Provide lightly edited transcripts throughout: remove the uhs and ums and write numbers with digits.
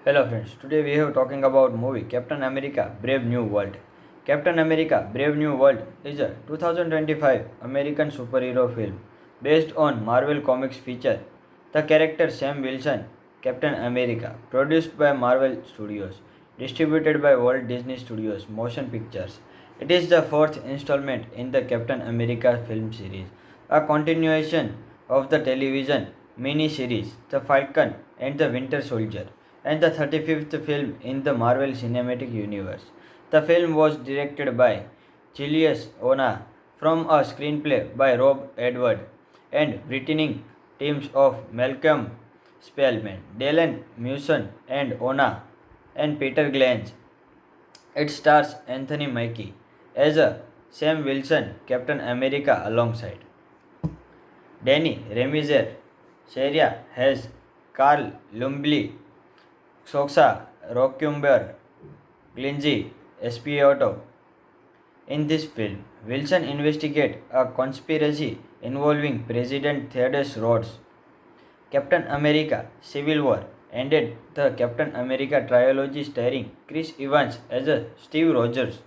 Hello friends, today we are talking about movie Captain America Brave New World. Captain America Brave New World is a 2025 American superhero film based on Marvel Comics feature. The character Sam Wilson, Captain America, produced by Marvel Studios, distributed by Walt Disney Studios Motion Pictures. It is the fourth installment in the Captain America film series, a continuation of the television mini-series The Falcon and the Winter Soldier and the 35th film in the Marvel Cinematic Universe. The film was directed by Julius Ona from a screenplay by Rob Edward and written teams of Malcolm Spellman, Dylan Mewson and Ona and Peter Glanz. It stars Anthony Mackie as a Sam Wilson, Captain America alongside Danny Remizer, Sharia Hayes, Carl Lumbly, Soxa, Rockumber, Glinzy, Espioto. In this film, Wilson investigates a conspiracy involving President Theodore Roosevelt. Captain America Civil War ended the Captain America trilogy starring Chris Evans as a Steve Rogers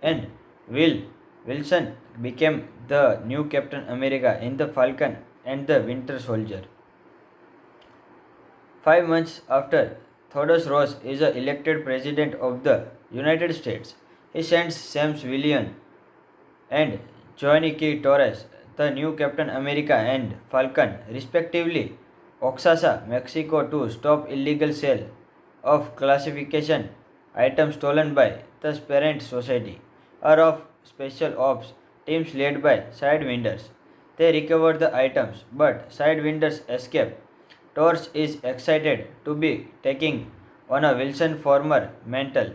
and Will Wilson became the new Captain America in The Falcon and the Winter Soldier. 5 months after Theodore Roosevelt is elected President of the United States, he sends Sam Wilson and Johnny K. Torres, the new Captain America and Falcon, respectively, Oaxaca, Mexico, to stop illegal sale of classification items stolen by the Parent Society, or of special ops teams led by Sidewinders. They recover the items, but Sidewinders escape. Torres is excited to be taking on a Wilson former mantle,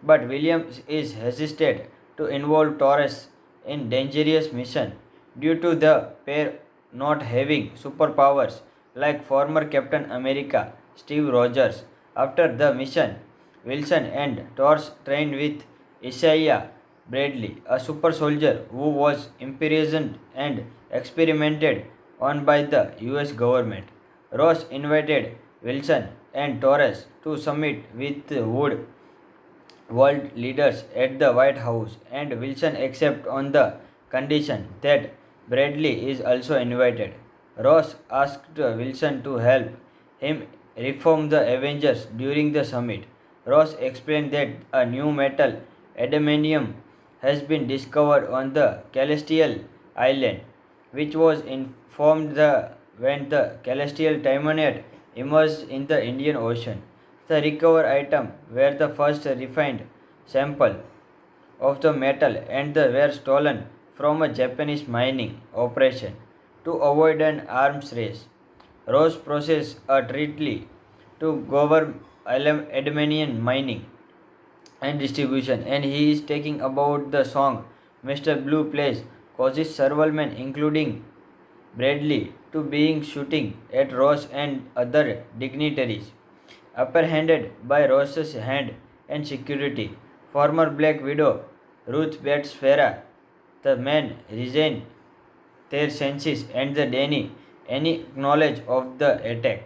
but Williams is hesitant to involve Torres in dangerous mission due to the pair not having superpowers like former Captain America Steve Rogers. After the mission, Wilson and Torres trained with Isaiah Bradley, a super soldier who was imprisoned and experimented on by the US government. Ross invited Wilson and Torres to summit with Wood world leaders at the White House, and Wilson accepts on the condition that Bradley is also invited. Ross asked Wilson to help him reform the Avengers during the summit. Ross explained that a new metal, adamantium, has been discovered on the Celestial Island, which was informed when the Celestial Timonite emerged in the Indian Ocean. The recovered items were the first refined sample of the metal and they were stolen from a Japanese mining operation to avoid an arms race. Ross processed a treaty to govern adamantium mining and distribution, and he is taking about the song Mr. Blue plays causes several men, including Bradley, to being shooting at Ross and other dignitaries. Apprehended by Ross's hand and security, former Black Widow Ruth Bates Farah, the men regain their senses and the Danny any knowledge of the attack.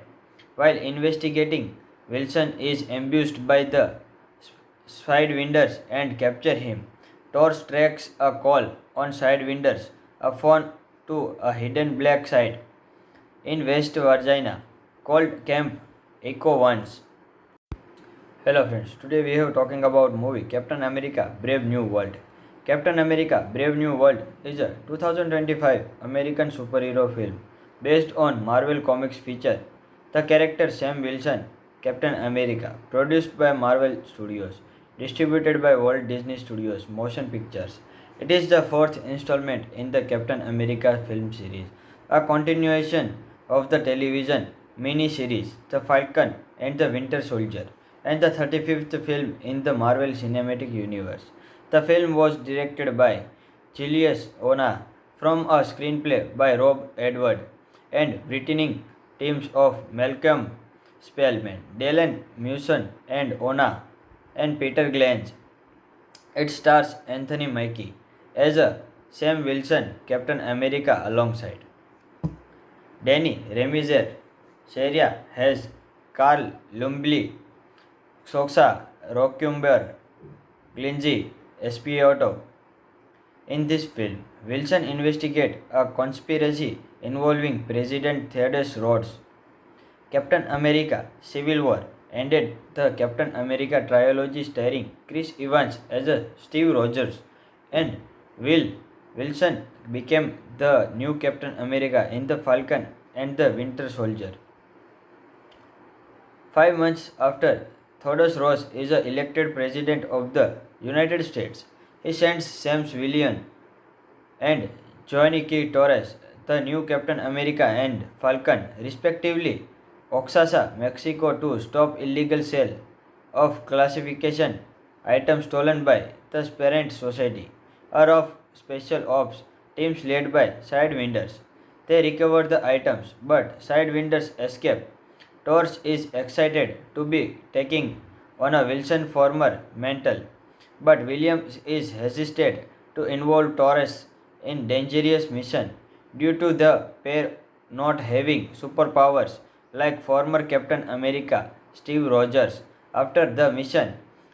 While investigating, Wilson is ambushed by the Sidewinders and capture him. Torres tracks a call on Sidewinders, a phone to a hidden black site in West Virginia called Camp Echo Ones. Hello friends, today we are talking about movie Captain America Brave New World. Captain America Brave New World is a 2025 American superhero film based on Marvel Comics feature. The character Sam Wilson, Captain America, produced by Marvel Studios, distributed by Walt Disney Studios Motion Pictures. It is the fourth installment in the Captain America film series, a continuation of the television mini-series The Falcon and the Winter Soldier and the 35th film in the Marvel Cinematic Universe. The film was directed by Julius Ona from a screenplay by Rob Edward and written teams of Malcolm Spellman, Dylan Mewson and Ona and Peter Glanz. It stars Anthony Mackie as a Sam Wilson, Captain America alongside Danny Remizer, Sharia Hayes, Carl Lumbly, Xoxa, Rockumber, Glingy, Espioto. In this film, Wilson investigates a conspiracy involving President Theodore Roosevelt. Captain America Civil War ended the Captain America trilogy starring Chris Evans as a Steve Rogers and Will Wilson became the new Captain America in The Falcon and the Winter Soldier. 5 months after Theodore Roosevelt is elected President of the United States, he sends Sam Wilson and Joaquin Torres, the new Captain America and Falcon, respectively, Oaxaca, Mexico, to stop illegal sale of classification items stolen by the Parent Society or of special ops teams led by Sidewinders. They recover the items, but Sidewinders escape. Torres is excited to be taking on a Wilson former mantle, but Williams is hesitant to involve Torres in dangerous mission due to the pair not having superpowers like former Captain America Steve Rogers. After the mission,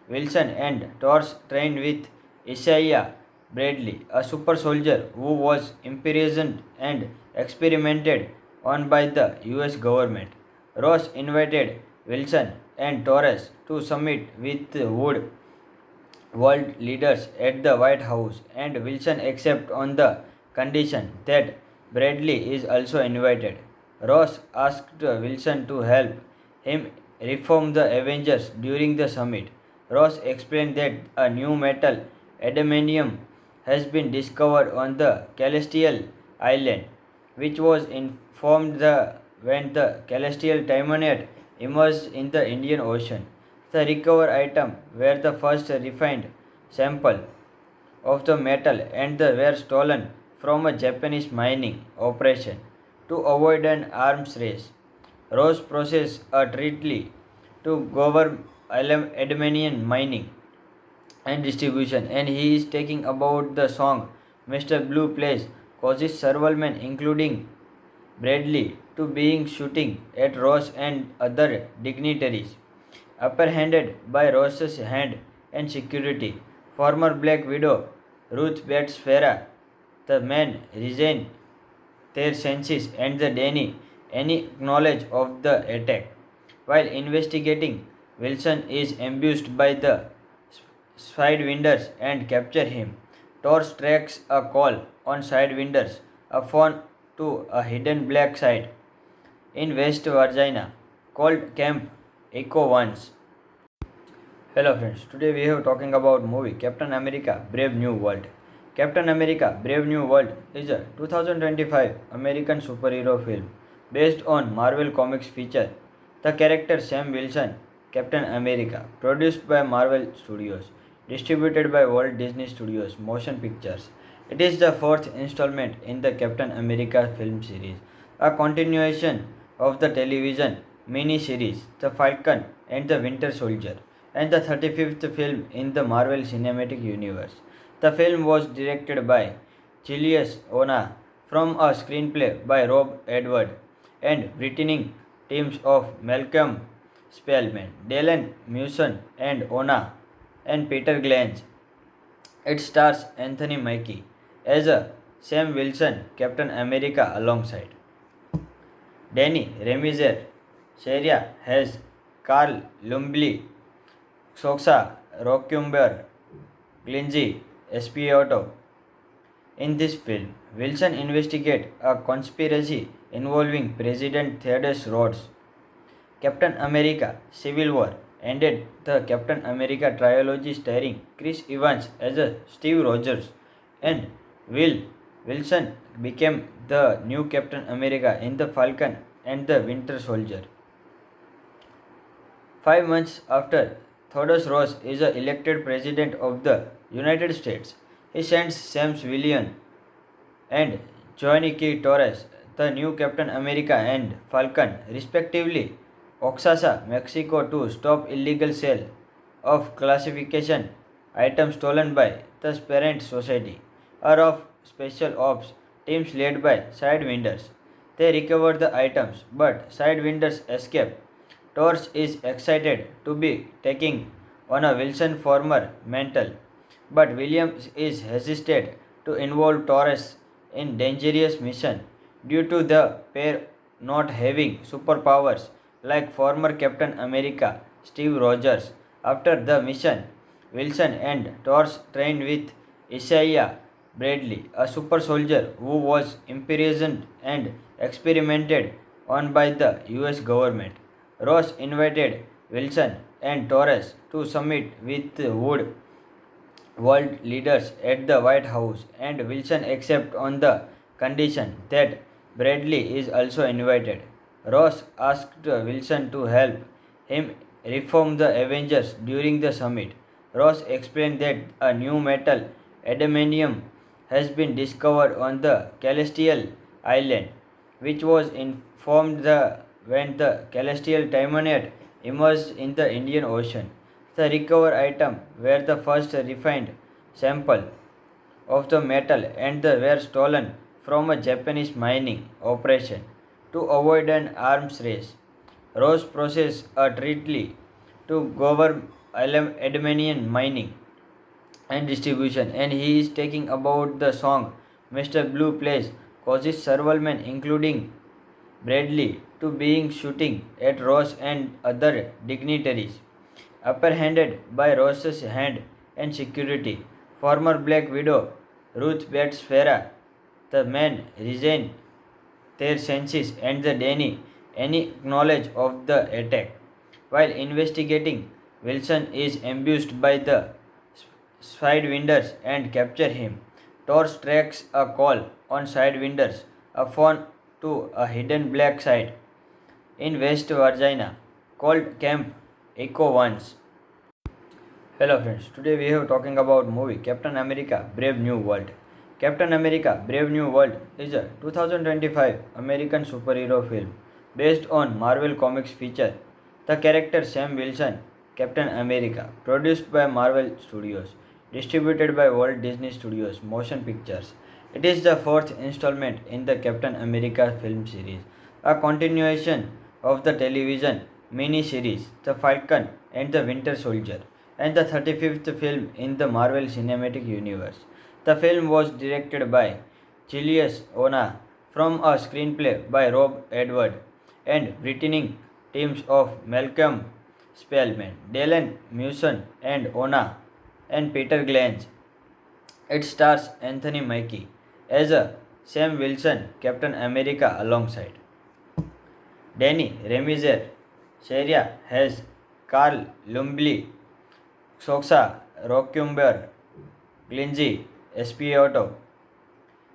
Wilson and Torres trained with Isaiah Bradley, a super soldier who was imprisoned and experimented on by the US government. Ross invited Wilson and Torres to summit with Wood world leaders at the White House, and Wilson accepted on the condition that Bradley is also invited. Ross asked Wilson to help him reform the Avengers during the summit. Ross explained that a new metal, adamantium, has been discovered on the Celestial Island, which was informed when the Celestial Timonite emerged in the Indian Ocean. The recovered items were the first refined sample of the metal and they were stolen from a Japanese mining operation to avoid an arms race. Ross processed a treaty to govern adamantium mining and distribution, and he is taking about the song Mr. Blue plays causes several men, including Bradley, to being shooting at Ross and other dignitaries. Apprehended by Ross's hand and security, former Black Widow Ruth Bates Farah, the men regain their senses and the Danny any knowledge of the attack. While investigating, Wilson is ambushed by the Sidewinders and capture him. Torres tracks a call on Sidewinders, a phone to a hidden black site in West Virginia called Camp Echo Ones. Hello friends, today we are talking about movie Captain America Brave New World. Captain America Brave New World is a 2025 American superhero film based on Marvel Comics feature the character Sam Wilson, Captain America, produced by Marvel Studios, distributed by Walt Disney Studios Motion Pictures. It is the fourth installment in the Captain America film series, a continuation of the television mini-series The Falcon and the Winter Soldier, and the 35th film in the Marvel Cinematic Universe. The film was directed by Julius Ona from a screenplay by Rob Edward and written teams of Malcolm Spellman, Dylan Mewson and Ona and Peter Glange. It stars Anthony Mackie as a Sam Wilson, Captain America alongside Danny Remizer, Sharia has Carl Lumbly, Soxa, Rockumber, Glingy, Espioto. In this film, Wilson investigates a conspiracy involving President Theodore Roosevelt. Captain America Civil War ended the Captain America trilogy starring Chris Evans as a Steve Rogers and Will Wilson became the new Captain America in The Falcon and the Winter Soldier. 5 months after Theodore Roosevelt is elected President of the United States, he sends Sam Wilson and Joaquin Torres, the new Captain America and Falcon, respectively, Oaxaca, Mexico, to stop illegal sale of classification items stolen by the Parent Society or of special ops teams led by Sidewinders. They recover the items, but Sidewinders escape. Torres is excited to be taking on a Wilson former mantle, but Williams is hesitant to involve Torres in dangerous mission due to the pair not having superpowers like former Captain America Steve Rogers. After the mission, Wilson and Torres trained with Isaiah Bradley, a super soldier who was imprisoned and experimented on by the US government. Ross invited Wilson and Torres to summit with Wood world leaders at the White House, and Wilson accepted on the condition that Bradley is also invited. Ross asked Wilson to help him reform the Avengers during the summit. Ross explained that a new metal, adamantium, has been discovered on the Celestial Island, which was informed when the Celestial Timonite emerged in the Indian Ocean. The recovered items were the first refined sample of the metal and they were stolen from a Japanese mining operation to avoid an arms race. Ross processed a treaty to govern adamantium mining and distribution, and he is taking about the song Mr. Blue plays causes several men, including Bradley, to being shooting at Ross and other dignitaries. Apprehended by Ross's hand and security, former Black Widow Ruth Bates Farah, the men regain their senses and the Danny any knowledge of the attack. While investigating, Wilson is ambushed by the Sidewinders and capture him. Torres tracks a call on Sidewinders, a phone to a hidden black site in West Virginia called Camp Echo Ones. Hello friends, today we are talking about movie Captain America Brave New World. Captain America Brave New World is a 2025 American superhero film based on Marvel Comics feature the character Sam Wilson, Captain America, produced by Marvel Studios, distributed by Walt Disney Studios Motion Pictures. It is the fourth installment in the Captain America film series, a continuation of the television mini-series The Falcon and the Winter Soldier, and the 35th film in the Marvel Cinematic Universe. The film was directed by Julius Ona from a screenplay by Rob Edward and written teams of Malcolm Spellman, Dylan Mewson, and Ona and Peter Glanz. It stars Anthony Mackie as a Sam Wilson, Captain America, alongside Danny Remizer, Sharia has Carl Lumbly, Soxa Rockumber, Glinzy Espioto.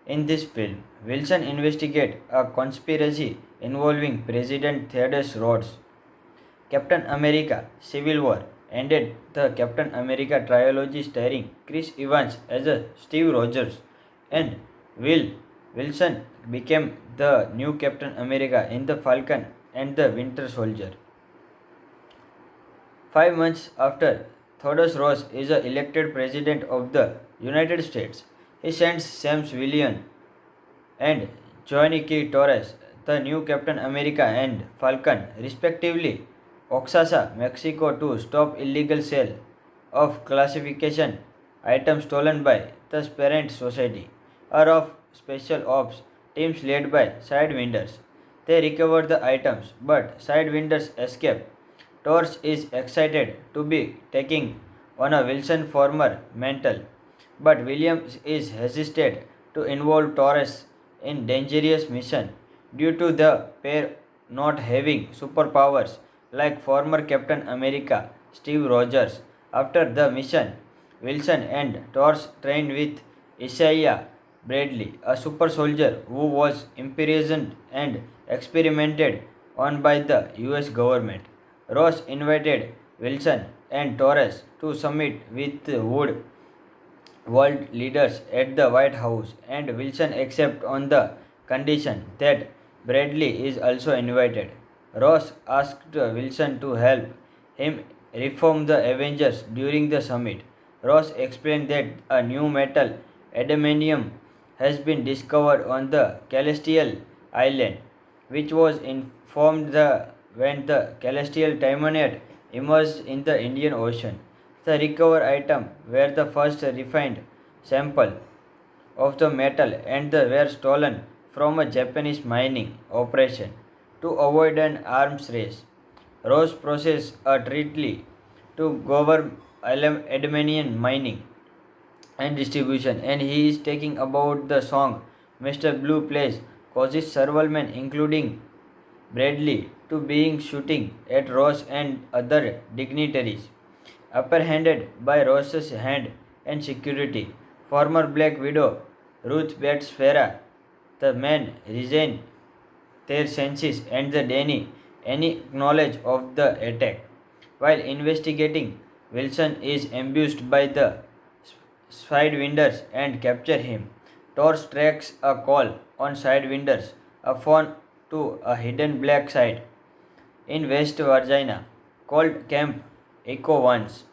In this film, Wilson investigates a conspiracy involving President Theodore Roosevelt. Captain America Civil War ended the Captain America trilogy starring Chris Evans as a Steve Rogers, and Will Wilson became the new Captain America in The Falcon and the Winter Soldier. 5 months after Theodore Ross is elected President of the United States, he sends Sam Williams and Johnny K. Torres, the new Captain America and Falcon, respectively, Oaxaca, Mexico, to stop illegal sale of classification items stolen by the Parent Society, or of special ops teams led by Sidewinders. They recover the items, but Sidewinders escape. Torres is excited to be taking on a Wilson former mantle, but Williams is hesitant to involve Torres in dangerous mission due to the pair not having superpowers like former Captain America Steve Rogers. After the mission, Wilson and Torres trained with Isaiah Bradley, a super soldier who was imprisoned and experimented on by the US government. Ross invited Wilson and Torres to summit with Wood world leaders at the White House, and Wilson accepted on the condition that Bradley is also invited. Ross asked Wilson to help him reform the Avengers during the summit. Ross explained that a new metal, adamantium, has been discovered on the Celestial Island, which was informed when the celestial diamond emerged in the Indian Ocean. The recovered item were the first refined sample of the metal and they were stolen from a Japanese mining operation. To avoid an arms race, Ross processed a treaty to govern aluminium mining and distribution, and he is taking about the song Mr. Blue plays causes several men, including Bradley, to being shooting at Ross and other dignitaries. Apprehended by Ross's hand and security, former Black Widow Ruth Bates Farah, the men resigned their senses and the Danny any knowledge of the attack. While investigating, Wilson is ambushed by the Sidewinders and capture him. Torch tracks a call on Sidewinders, a phone to a hidden black site in West Virginia called Camp Echo Once.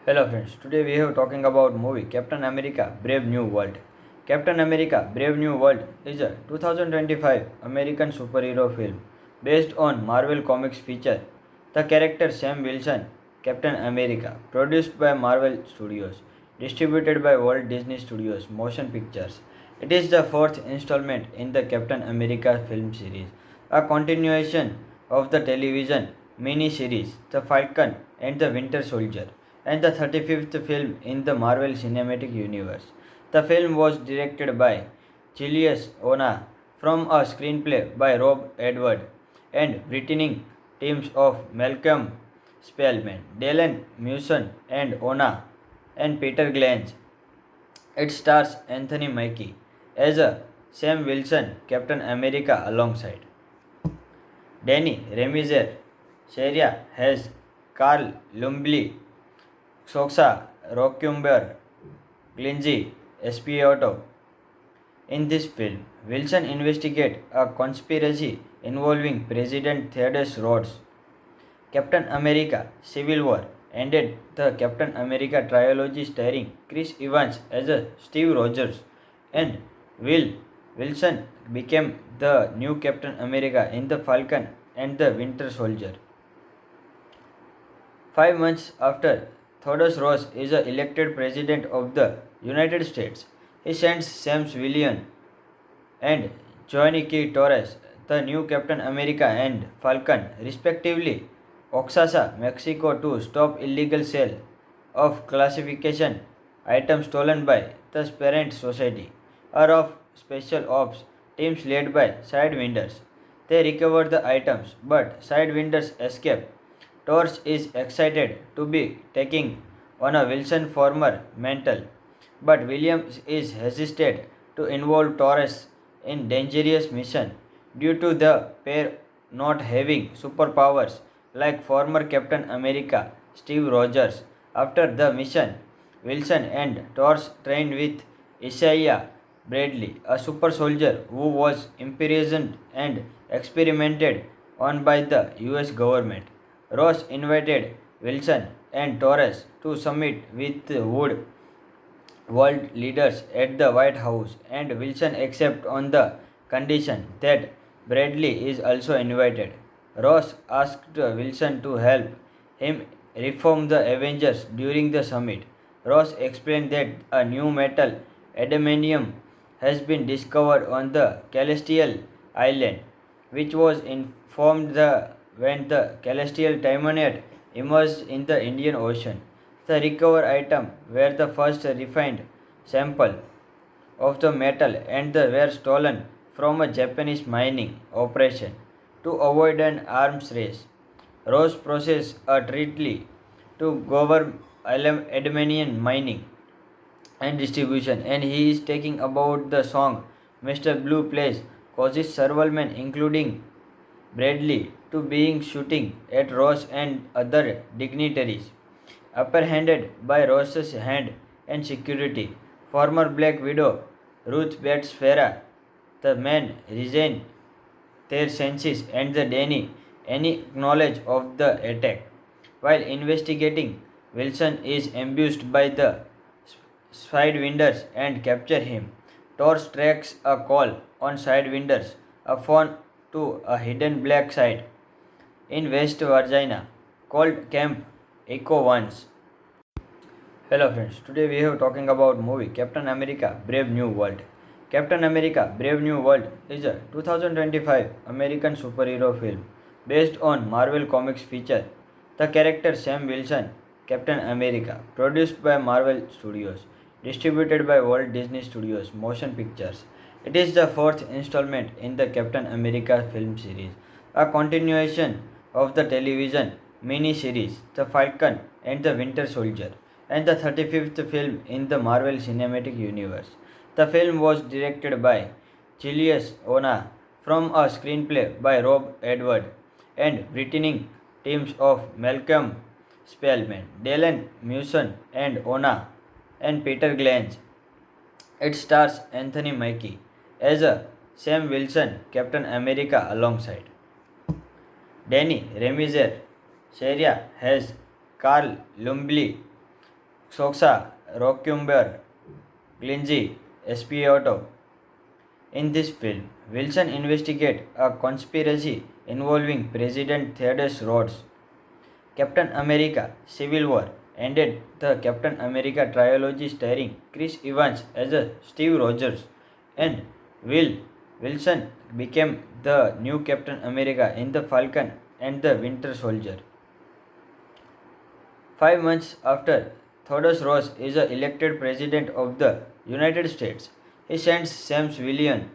Hello friends, today we are talking about movie Captain America Brave New World. Captain America Brave New World is a 2025 American superhero film based on Marvel Comics feature. The character Sam Wilson, Captain America, produced by Marvel Studios, distributed by Walt Disney Studios Motion Pictures. It is the fourth installment in the Captain America film series, a continuation of the television mini-series The Falcon and the Winter Soldier, and the 35th film in the Marvel Cinematic Universe. The film was directed by Julius Ona from a screenplay by Rob Edward and written teams of Malcolm Spellman, Dylan Mewson and Ona and Peter Glanz. It stars Anthony Mackie as a Sam Wilson, Captain America alongside Danny Remizer, Sharia has Carl Lumbly, Soxa Rockumber, Glinzy Espioto. In this film, Wilson investigates a conspiracy involving President Theodore Roosevelt. Captain America Civil War ended the Captain America trilogy starring Chris Evans as a Steve Rogers and Will Wilson became the new Captain America in the Falcon and the Winter Soldier. 5 months after Theodore Ross is elected President of the United States, he sends Sam Wilson and Johnny K. Torres, the new Captain America and Falcon, respectively, Oaxaca, Mexico, to stop illegal sale of classification items stolen by the Parent Society, or of special ops teams led by Sidewinders. They recover the items, but Sidewinders escape. Torch is excited to be taking on a Wilson former mental, but Williams is hesitant to involve Torres in dangerous mission due to the pair not having superpowers like former Captain America Steve Rogers. After the mission, Wilson and Torch trained with Isaiah Bradley, a super soldier who was imprisoned and experimented on by the US government. Ross invited Wilson and Torres to summit with Wood world leaders at the White House, and Wilson accepted on the condition that Bradley is also invited. Ross asked Wilson to help him reform the Avengers during the summit. Ross explained that a new metal, adamantium, has been discovered on the Celestial Island, which was informed when the Celestial diamond emerged in the Indian Ocean. The recovered item were the first refined sample of the metal and they were stolen from a Japanese mining operation. To avoid an arms race, Ross processed a treaty to govern aluminium mining and distribution, and he is taking about the song Mr. Blue plays causes several men, including Bradley, to being shooting at Ross and other dignitaries. Apprehended by Ross's hand and security, former Black Widow Ruth Bates Farah, the men resigned their senses and the Danny any knowledge of the attack. While investigating, Wilson is ambushed by the Sidewinders and capture him. Torch tracks a call on Sidewinders, a phone to a hidden black site in West Virginia called Camp Echo once. Hello friends, today we are talking about movie Captain America Brave New World. Captain America Brave New World is a 2025 American superhero film based on Marvel Comics feature. The character Sam Wilson, Captain America, produced by Marvel Studios, distributed by Walt Disney Studios Motion Pictures. It is the fourth installment in the Captain America film series, a continuation of the television mini-series The Falcon and the Winter Soldier, and the 35th film in the Marvel Cinematic Universe. The film was directed by Julius Ona from a screenplay by Rob Edward and written teams of Malcolm Spellman, Dylan Mewson, and Ona and Peter Glanz. It stars Anthony Mackie as a Sam Wilson, Captain America, alongside Danny Remizer, Sharia Hayes, Carl Lumbly, Soxa Rockumber, Glinzy Espioto. In this film, Wilson investigates a conspiracy involving President Theodore Roosevelt. Captain America Civil War ended the Captain America trilogy starring Chris Evans as a Steve Rogers, and Will Wilson became the new Captain America in The Falcon and the Winter Soldier. 5 months after Theodore Roosevelt is elected President of the United States, he sends Sam Wilson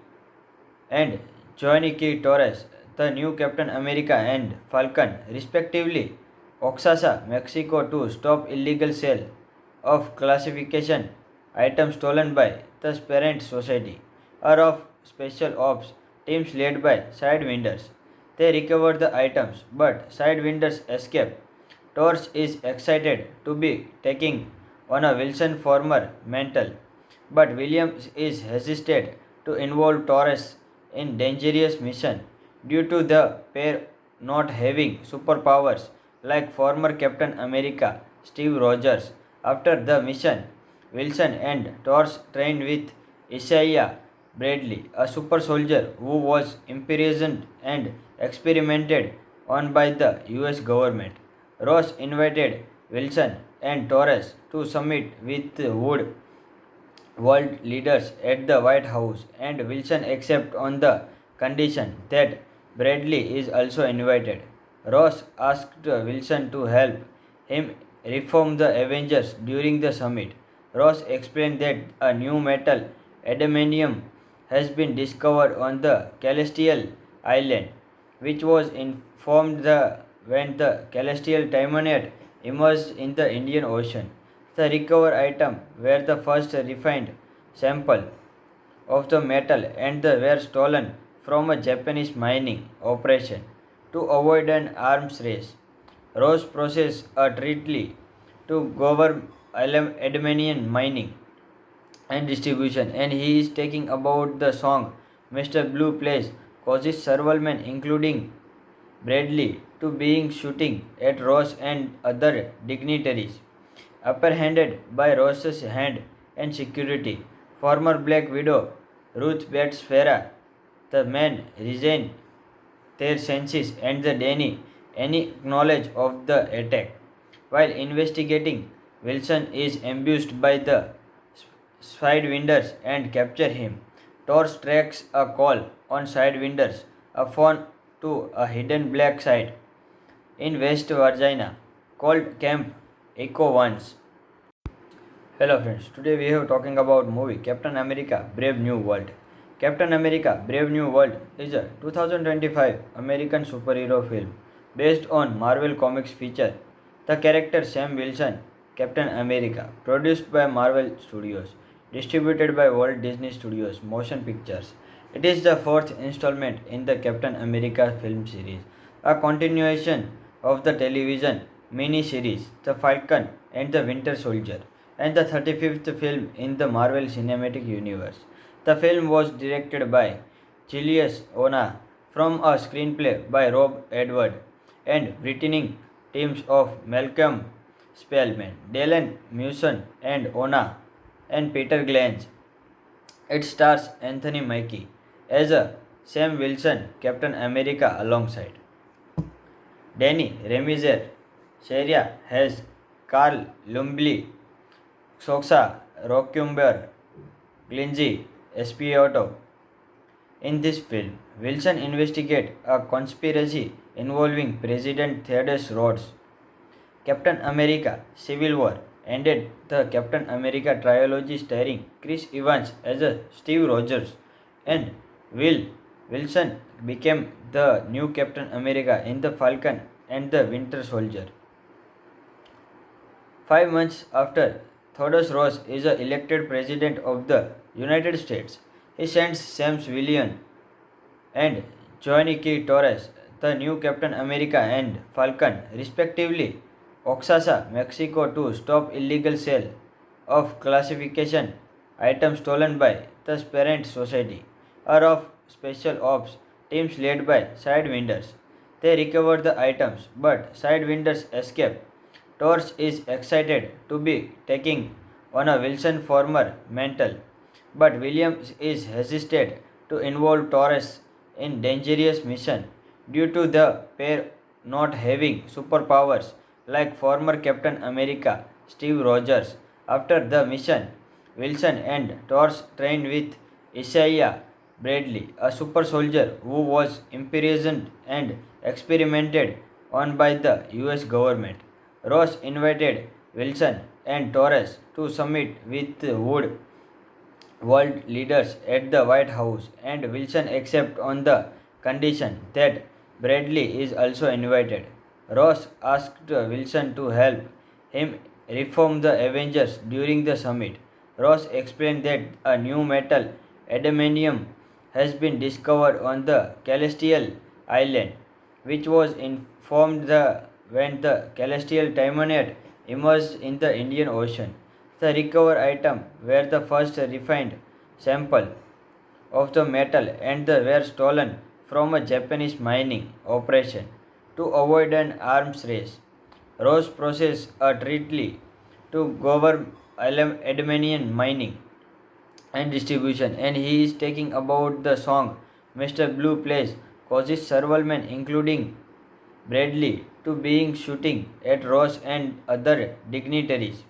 and Johnny K. Torres, the new Captain America and Falcon, respectively, Oaxaca, Mexico, to stop illegal sale of classification items stolen by the Parent Society, or of special ops teams led by Sidewinders. They recover the items, but Sidewinders escape. Torres is excited to be taking on a Wilson former mantle, but Williams is hesitant to involve Torres in dangerous mission due to the pair not having superpowers like former Captain America Steve Rogers. After the mission, Wilson and Torres trained with Isaiah Bradley, a super soldier who was imprisoned and experimented on by the US government. Ross invited Wilson and Torres to summit with Wood world leaders at the White House, and Wilson accepts on the condition that Bradley is also invited. Ross asked Wilson to help him reform the Avengers during the summit. Ross explained that a new metal, adamantium, has been discovered on the Celestial Island, which was informed when the Celestial Timonite emerged in the Indian Ocean. The recovered items were the first refined sample of the metal and they were stolen from a Japanese mining operation to avoid an arms race. Ross processed a treaty to govern adamantium mining and distribution, and he is taking about the song Mr. Blue plays causes several men, including Bradley, to being shooting at Ross and other dignitaries. Apprehended by Ross's hand and security, former Black Widow Ruth Bates Farah, the men regain their senses and the Danny any knowledge of the attack. While investigating, Wilson is ambushed by the Sidewinders and capture him. Torres tracks a call on Sidewinders, a phone to a hidden black site in West Virginia called Camp Echo once. Hello friends, today we are talking about movie Captain America Brave New World. Captain America Brave New World is a 2025 American superhero film based on Marvel Comics feature. The character Sam Wilson, Captain America, produced by Marvel Studios, distributed by Walt Disney Studios Motion Pictures. It is the fourth installment in the Captain America film series, a continuation of the television mini-series The Falcon and the Winter Soldier, and the 35th film in the Marvel Cinematic Universe. The film was directed by Julius Ona from a screenplay by Rob Edward and written teams of Malcolm Spellman, Dylan Mewson, and Ona and Peter Glanz. It stars Anthony Mackie as a Sam Wilson, Captain America, alongside Danny Remizer, Sheria Hess, Carl Lumbly, Soxa Rockumber, Glingy Espiato. In this film, Wilson investigates a conspiracy involving President Theodore Roosevelt. Captain America Civil War ended the Captain America trilogy starring Chris Evans as a Steve Rogers and Will Wilson became the new Captain America in The Falcon and the Winter Soldier. 5 months after Theodore Roosevelt is elected President of the United States, he sends Sam Wilson and Johnny Torres, the new Captain America and Falcon, respectively, Oaxaca, Mexico, to stop illegal sale of classification items stolen by the Parent Society or of special ops teams led by Sidewinders. They recover the items, but Sidewinders escape. Torres is excited to be taking on a Wilson former mantle, but Williams is hesitant to involve Torres in dangerous mission due to the pair not having superpowers like former Captain America Steve Rogers. After the mission, Wilson and Torres trained with Isaiah Bradley, a super soldier who was imprisoned and experimented on by the US government. Ross invited Wilson and Torres to summit with Wood world leaders at the White House, and Wilson accepted on the condition that Bradley is also invited. Ross asked Wilson to help him reform the Avengers during the summit. Ross explained that a new metal, adamantium, has been discovered on the Celestial Island, which was informed when the Celestial Timonite emerged in the Indian Ocean. The recovered items were the first refined sample of the metal and they were stolen from a Japanese mining operation to avoid an arms race. Ross processed a treaty to govern adamantium mining and distribution, and he is taking about the song Mr. Blue plays causes several men, including Bradley, to being shooting at Ross and other dignitaries.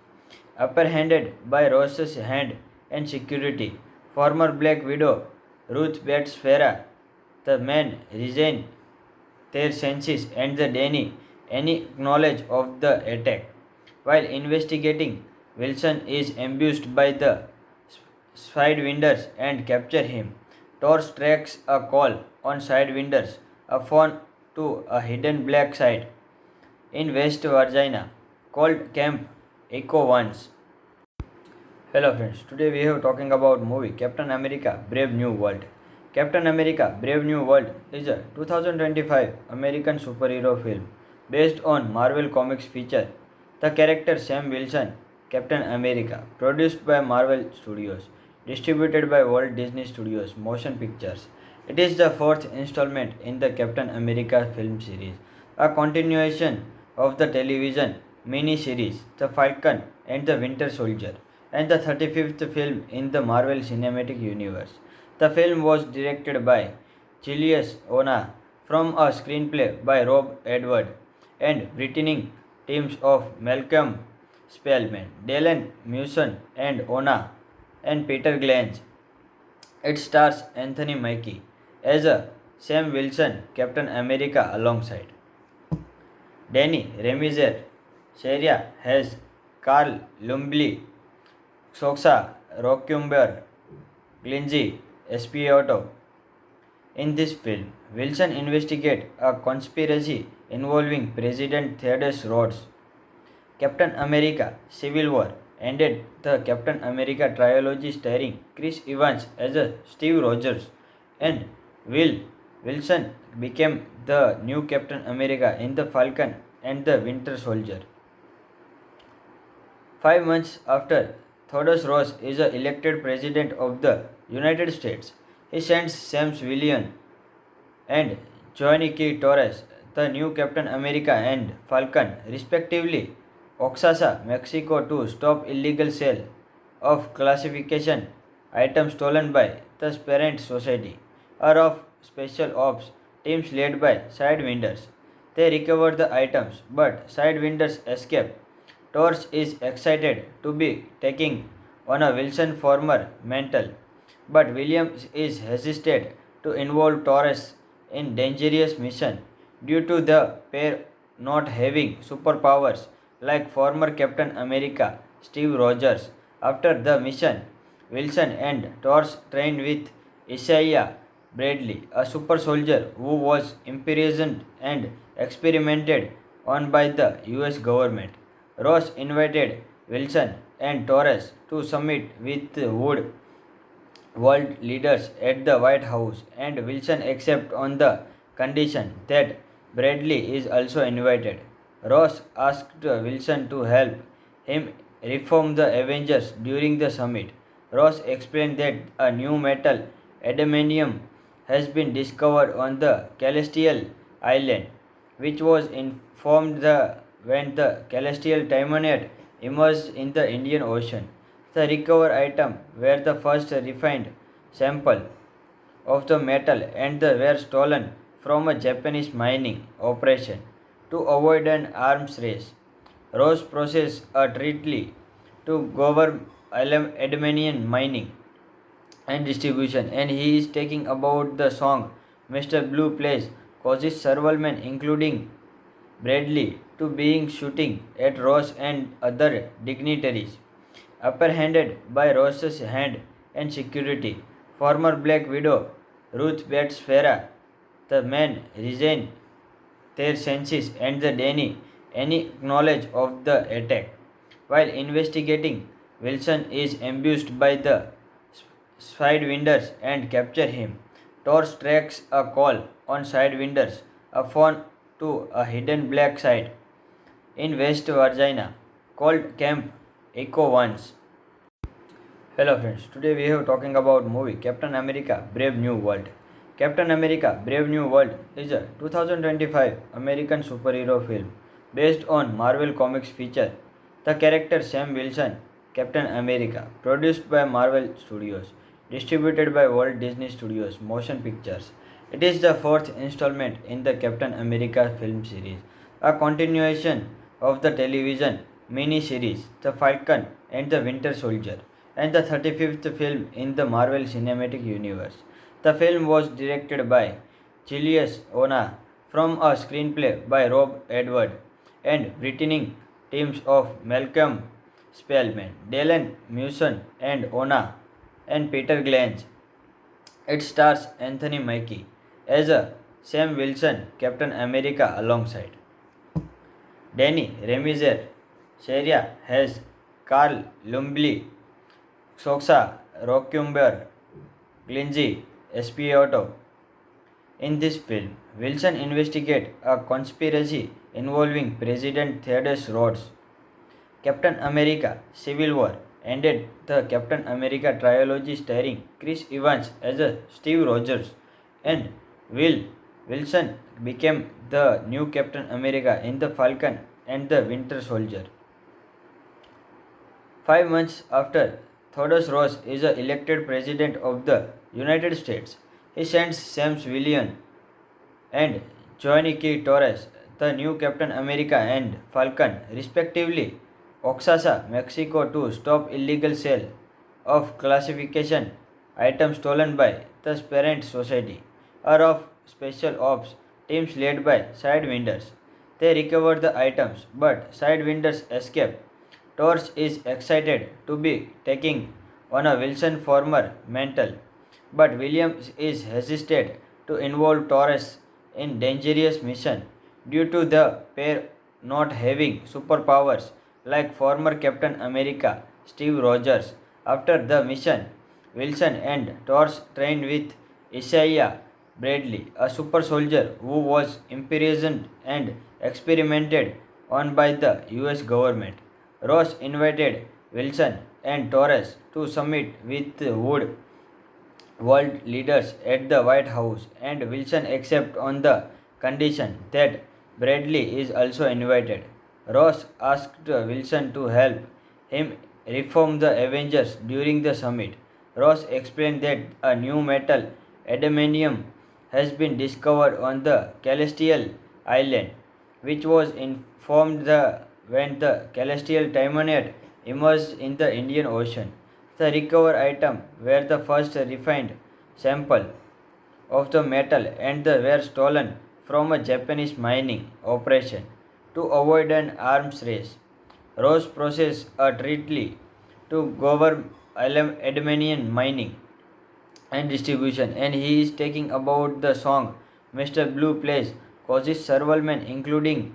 Apprehended by Ross's hand and security, former Black Widow Ruth Bates Farah, the men regain their senses and the Danny any knowledge of the attack. While investigating, Wilson is ambushed by the Sidewinders and capture him. Torres tracks a call on Sidewinders, a phone to a hidden black site in West Virginia called Camp Echo Ones. Hello friends, today we are talking about movie Captain America Brave New World. Captain America Brave New World is a 2025 American superhero film based on Marvel Comics feature the character Sam Wilson, Captain America, produced by Marvel Studios, distributed by Walt Disney Studios Motion Pictures. It is the fourth installment in the Captain America film series, a continuation of the television mini-series The Falcon and the Winter Soldier, and the 35th film in the Marvel Cinematic Universe. The film was directed by Julius Ona from a screenplay by Rob Edward and written teams of Malcolm Spellman, Dylan Mewson, and Ona and Peter Glange. It stars Anthony Mackie as a Sam Wilson, Captain America, alongside Danny Remizer, Sheria Hess, Carl Lumbly, Soxa Rockumber, Glingy Espiato. In this film, Wilson investigates a conspiracy involving President Theodore Roosevelt. Captain America Civil War ended the Captain America trilogy starring Chris Evans as a Steve Rogers and Will Wilson became the new Captain America in The Falcon and the Winter Soldier. 5 months after Theodore Roosevelt is elected President of the United States, he sends Sam Wilson and Johnny Torres, the new Captain America and Falcon, respectively, Oaxaca, Mexico, to stop illegal sale of classification items stolen by the Parent Society or of special ops teams led by Sidewinders. They recover the items, but Sidewinders escape. Torch is excited to be taking on a Wilson former mantle, but Williams is hesitant to involve Torres in dangerous mission due to the pair not having superpowers like former Captain America Steve Rogers. After the mission, Wilson and Torres trained with Isaiah Bradley, a super soldier who was imprisoned and experimented on by the US government. Ross invited Wilson and Torres to summit with Wood world leaders at the White House, and Wilson accepted on the condition that Bradley is also invited. Ross asked Wilson to help him reform the Avengers during the summit. Ross explained that a new metal, adamantium, has been discovered on the Celestial Island, which was informed when the Celestial Timonite emerged in the Indian Ocean. The recovered items were the first refined sample of the metal and they were stolen from a Japanese mining operation to avoid an arms race. Ross processed a treaty to govern Adamantium mining and distribution, and he is taking about the song Mr. Blue plays causes several men, including Bradley, to being shooting at Ross and other dignitaries. Apprehended by Ross's hand and security, former Black Widow Ruth Bates Farah, the men regain their senses and the Danny any knowledge of the attack. While investigating, Wilson is ambushed by the Sidewinders and capture him. Torch tracks a call on Sidewinders, a phone to a hidden black site in West Virginia called Camp Echo Ones. Hello friends, today we are talking about movie Captain America Brave New World. Captain America Brave New World is a 2025 American superhero film based on Marvel Comics feature the character Sam Wilson, Captain America, produced by Marvel Studios, distributed by Walt Disney Studios Motion Pictures. It is the fourth installment in the Captain America film series, a continuation of the television mini-series The Falcon and the Winter Soldier, and the 35th film in the Marvel Cinematic Universe. The film was directed by Julius Ona from a screenplay by Rob Edward and written teams of Malcolm Spellman, Dylan Mewson, and Ona and Peter Glange. It stars Anthony Mackie as a Sam Wilson, Captain America, alongside Danny Remizer, Sharia has Carl Lumbly, Soxa Rockumber, Glingy Espioto. In this film, Wilson investigates a conspiracy involving President Theodore Roosevelt. Captain America Civil War ended the Captain America trilogy starring Chris Evans as a Steve Rogers, and Will Wilson became the new Captain America in The Falcon and the Winter Soldier. 5 months after Theodore Ross is elected President of the United States, he sends Sam Williams and Johnny K. Torres, the new Captain America and Falcon, respectively, Oaxaca, Mexico, to stop illegal sale of classification items stolen by the Parent Society, or of special ops teams led by Sidewinders. They recover the items, but Sidewinders escape. Torch is excited to be taking on a Wilson former mantle, but Williams is hesitant to involve Torres in dangerous mission due to the pair not having superpowers like former Captain America Steve Rogers. After the mission, Wilson and Torch trained with Isaiah Bradley, a super soldier who was imprisoned and experimented on by the US government. Ross invited Wilson and Torres to summit with Wood world leaders at the White House, and Wilson accepted on the condition that Bradley is also invited. Ross asked Wilson to help him reform the Avengers during the summit. Ross explained that a new metal, adamantium, has been discovered on the Celestial Island, which was informed when the celestial timonate emerged in the Indian Ocean. The recovered item were the first refined sample of the metal and they were stolen from a Japanese mining operation to avoid an arms race. Ross processed a treaty to govern aluminium mining and distribution, and he is taking about the song Mr. Blue plays causes several men, including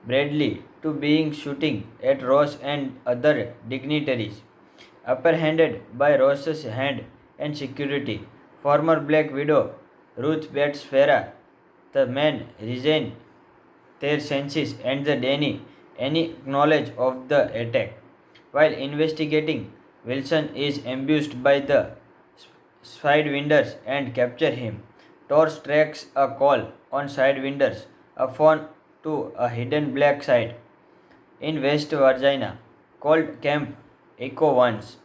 Bradley, to being shooting at Ross and other dignitaries. Apprehended by Ross's hand and security, former Black Widow Ruth Bates Farah, the men resigned their senses and the Danny any knowledge of the attack. While investigating, Wilson is ambushed by the Sidewinders and capture him. Torch tracks a call on Sidewinders, a phone to a hidden black site in West Virginia called Camp Echo Ones.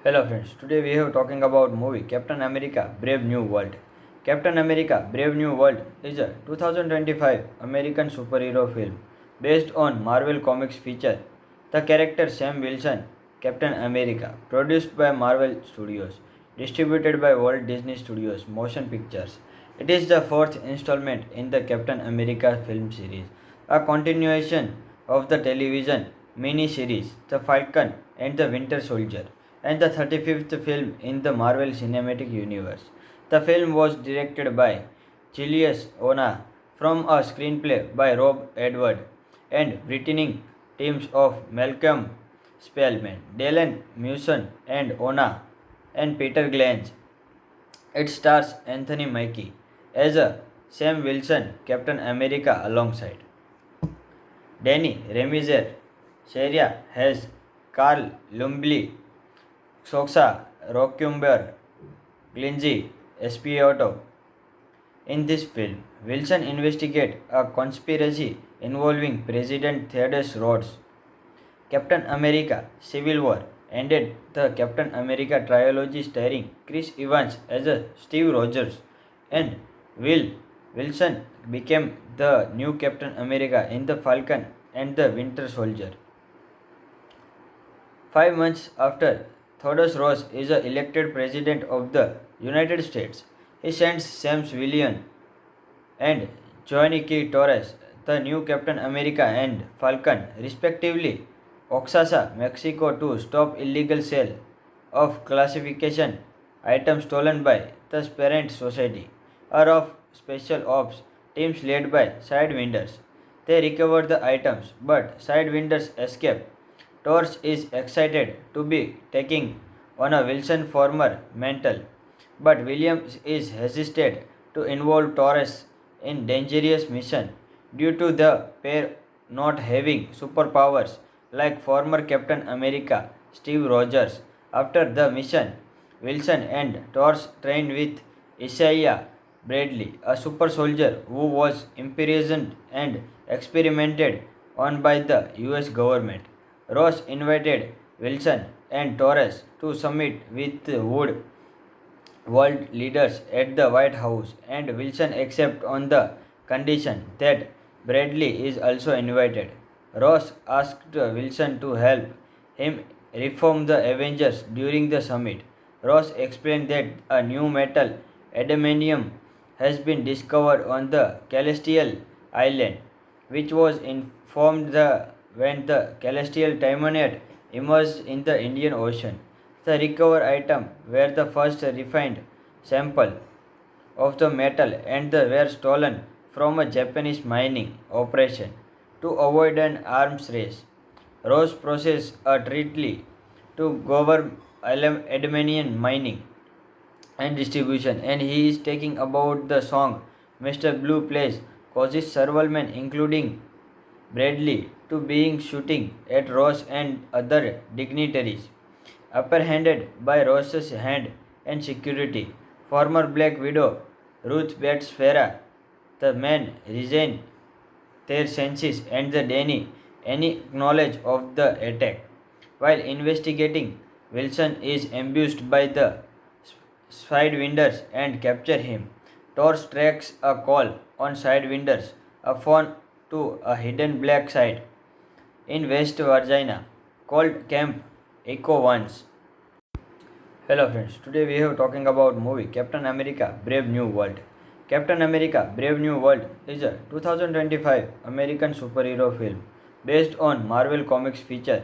Hello friends, today we are talking about movie Captain America Brave New World. Captain America Brave New World is a 2025 American superhero film based on Marvel Comics feature. The character Sam Wilson, Captain America, produced by Marvel Studios, distributed by Walt Disney Studios Motion Pictures. It is the fourth installment in the Captain America film series, a continuation of the television mini-series The Falcon and the Winter Soldier, and the 35th film in the Marvel Cinematic Universe. The film was directed by Julius Ona from a screenplay by Rob Edward and written teams of Malcolm Spellman, Dylan Mewson and Ona and Peter Glange. It stars Anthony Mackie as a Sam Wilson, Captain America alongside Danny Remizer, Sharia Hayes, Carl Lumbly, Soxa Rockumber, Glingy Espioto. In this film, Wilson investigates a conspiracy involving President Theodore Roosevelt. Captain America Civil War ended the Captain America trilogy starring Chris Evans as a Steve Rogers and Will Wilson became the new Captain America in the Falcon and the Winter Soldier. 5 months after Theodore Ross is elected President of the United States, he sends Sam Williams and Johnny K. Torres, the new Captain America and Falcon, respectively, Oaxaca, Mexico, to stop illegal sale of classification items stolen by the Parent Society, or of special ops teams led by Sidewinders. They recover the items, but Sidewinders escape. Torch is excited to be taking on a Wilson former mantle, but Williams is hesitant to involve Torres in dangerous mission due to the pair not having superpowers like former Captain America Steve Rogers. After the mission, Wilson and Torch trained with Isaiah Bradley, a super soldier who was imprisoned and experimented on by the US government. Ross invited Wilson and Torres to summit with Wood world leaders at the White House, and Wilson accepted on the condition that Bradley is also invited. Ross asked Wilson to help him reform the Avengers during the summit. Ross explained that a new metal, adamantium, has been discovered on the Celestial Island, which was informed when the Celestial Timonate emerged in the Indian Ocean. The recovered item were the first refined sample of the metal and they were stolen from a Japanese mining operation to avoid an arms race. Ross processed a treaty to govern aluminium mining and distribution, and he is taking about the song Mr. Blue plays causes several men, including Bradley, to being shooting at Ross and other dignitaries. Apprehended by Ross's hand and security, former Black Widow Ruth Bates Farah, the men resigned their senses and the Danny any knowledge of the attack. While investigating, Wilson is ambushed by the Sidewinders and capture him. Torch tracks a call on Sidewinders, a phone to a hidden black site in West Virginia called Camp Echo Once. Hello friends, today we are talking about movie Captain America Brave New World. Captain America Brave New World is a 2025 American superhero film based on Marvel Comics feature.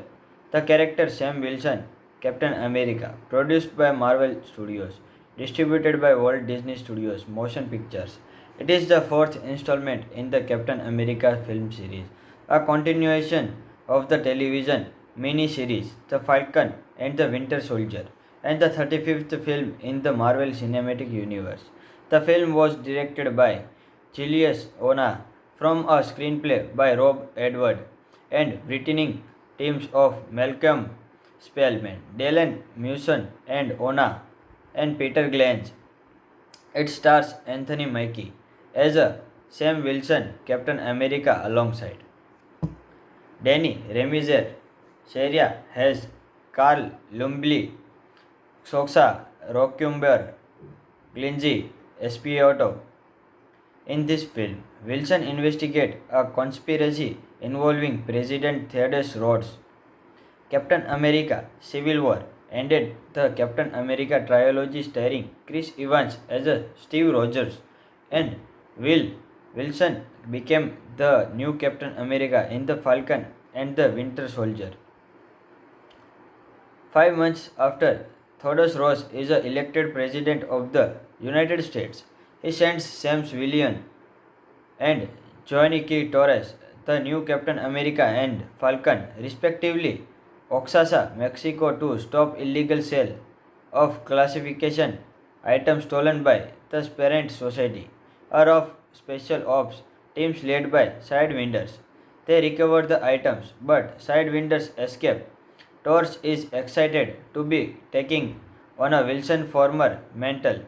The character Sam Wilson, Captain America, produced by Marvel Studios, distributed by Walt Disney Studios Motion Pictures. It is the fourth installment in the Captain America film series, a continuation of the television mini-series The Falcon and the Winter Soldier, and the 35th film in the Marvel Cinematic Universe. The film was directed by Julius Ona from a screenplay by Rob Edward and written teams of Malcolm Spellman, Dylan Mewson, and Ona and Peter Glanz. It stars Anthony Mackie as a Sam Wilson, Captain America, alongside Danny Remizer, Sharia Hayes, Carl Lumbly, Soxa Rockumber, Glinzy Espioto. In this film, Wilson investigates a conspiracy involving President Theodore Roosevelt. Captain America Civil War ended the Captain America trilogy starring Chris Evans as a Steve Rogers, and Will Wilson became the new Captain America in The Falcon and the Winter Soldier. 5 months after Theodore Roosevelt is elected President of the United States, he sends Sam Wilson and Johnny K. Torres, the new Captain America and Falcon, respectively, Oaxaca, Mexico, to stop illegal sale of classification items stolen by the Parent Society, or of special ops teams led by Sidewinders. They recover the items, but Sidewinders escape. Torres is excited to be taking on a Wilson former mantle,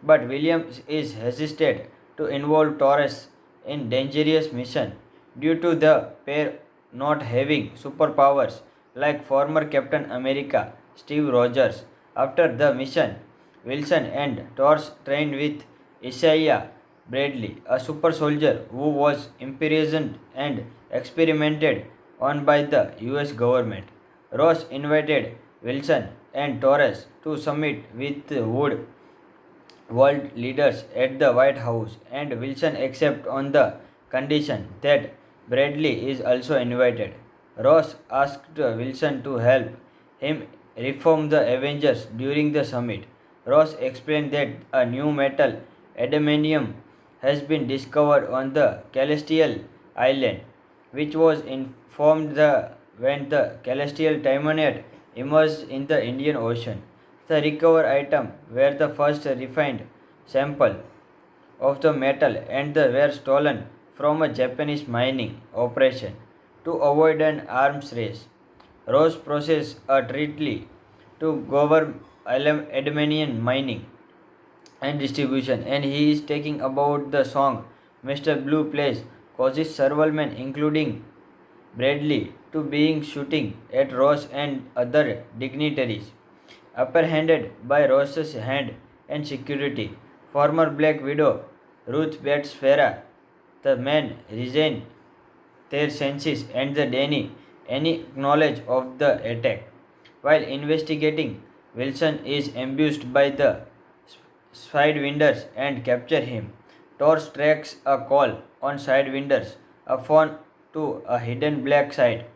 but Williams is hesitant to involve Torres in dangerous mission due to the pair not having superpowers like former Captain America Steve Rogers. After the mission, Wilson and Torres trained with Isaiah Bradley, a super soldier who was imprisoned and experimented on by the US government. Ross invited Wilson and Torres to summit with Wood world leaders at the White House, and Wilson accepts on the condition that Bradley is also invited. Ross asked Wilson to help him reform the Avengers during the summit. Ross explained that a new metal, adamantium, has been discovered on the Celestial Island, which was informed when the Celestial Timonite emerged in the Indian Ocean. The recovered items were the first refined sample of the metal and they were stolen from a Japanese mining operation to avoid an arms race. Ross processed a treaty to govern adamantium mining and distribution, and he is taking about the song Mr. Blue plays causes several men, including Bradley, to being shooting at Ross and other dignitaries. Apprehended by Ross's hand and security, former Black Widow Ruth Bates Farah, the men regain their senses and the Danny any knowledge of the attack. While investigating, Wilson is ambushed by the Sidewinders and capture him. Torres tracks a call on Sidewinders, a phone to a hidden black site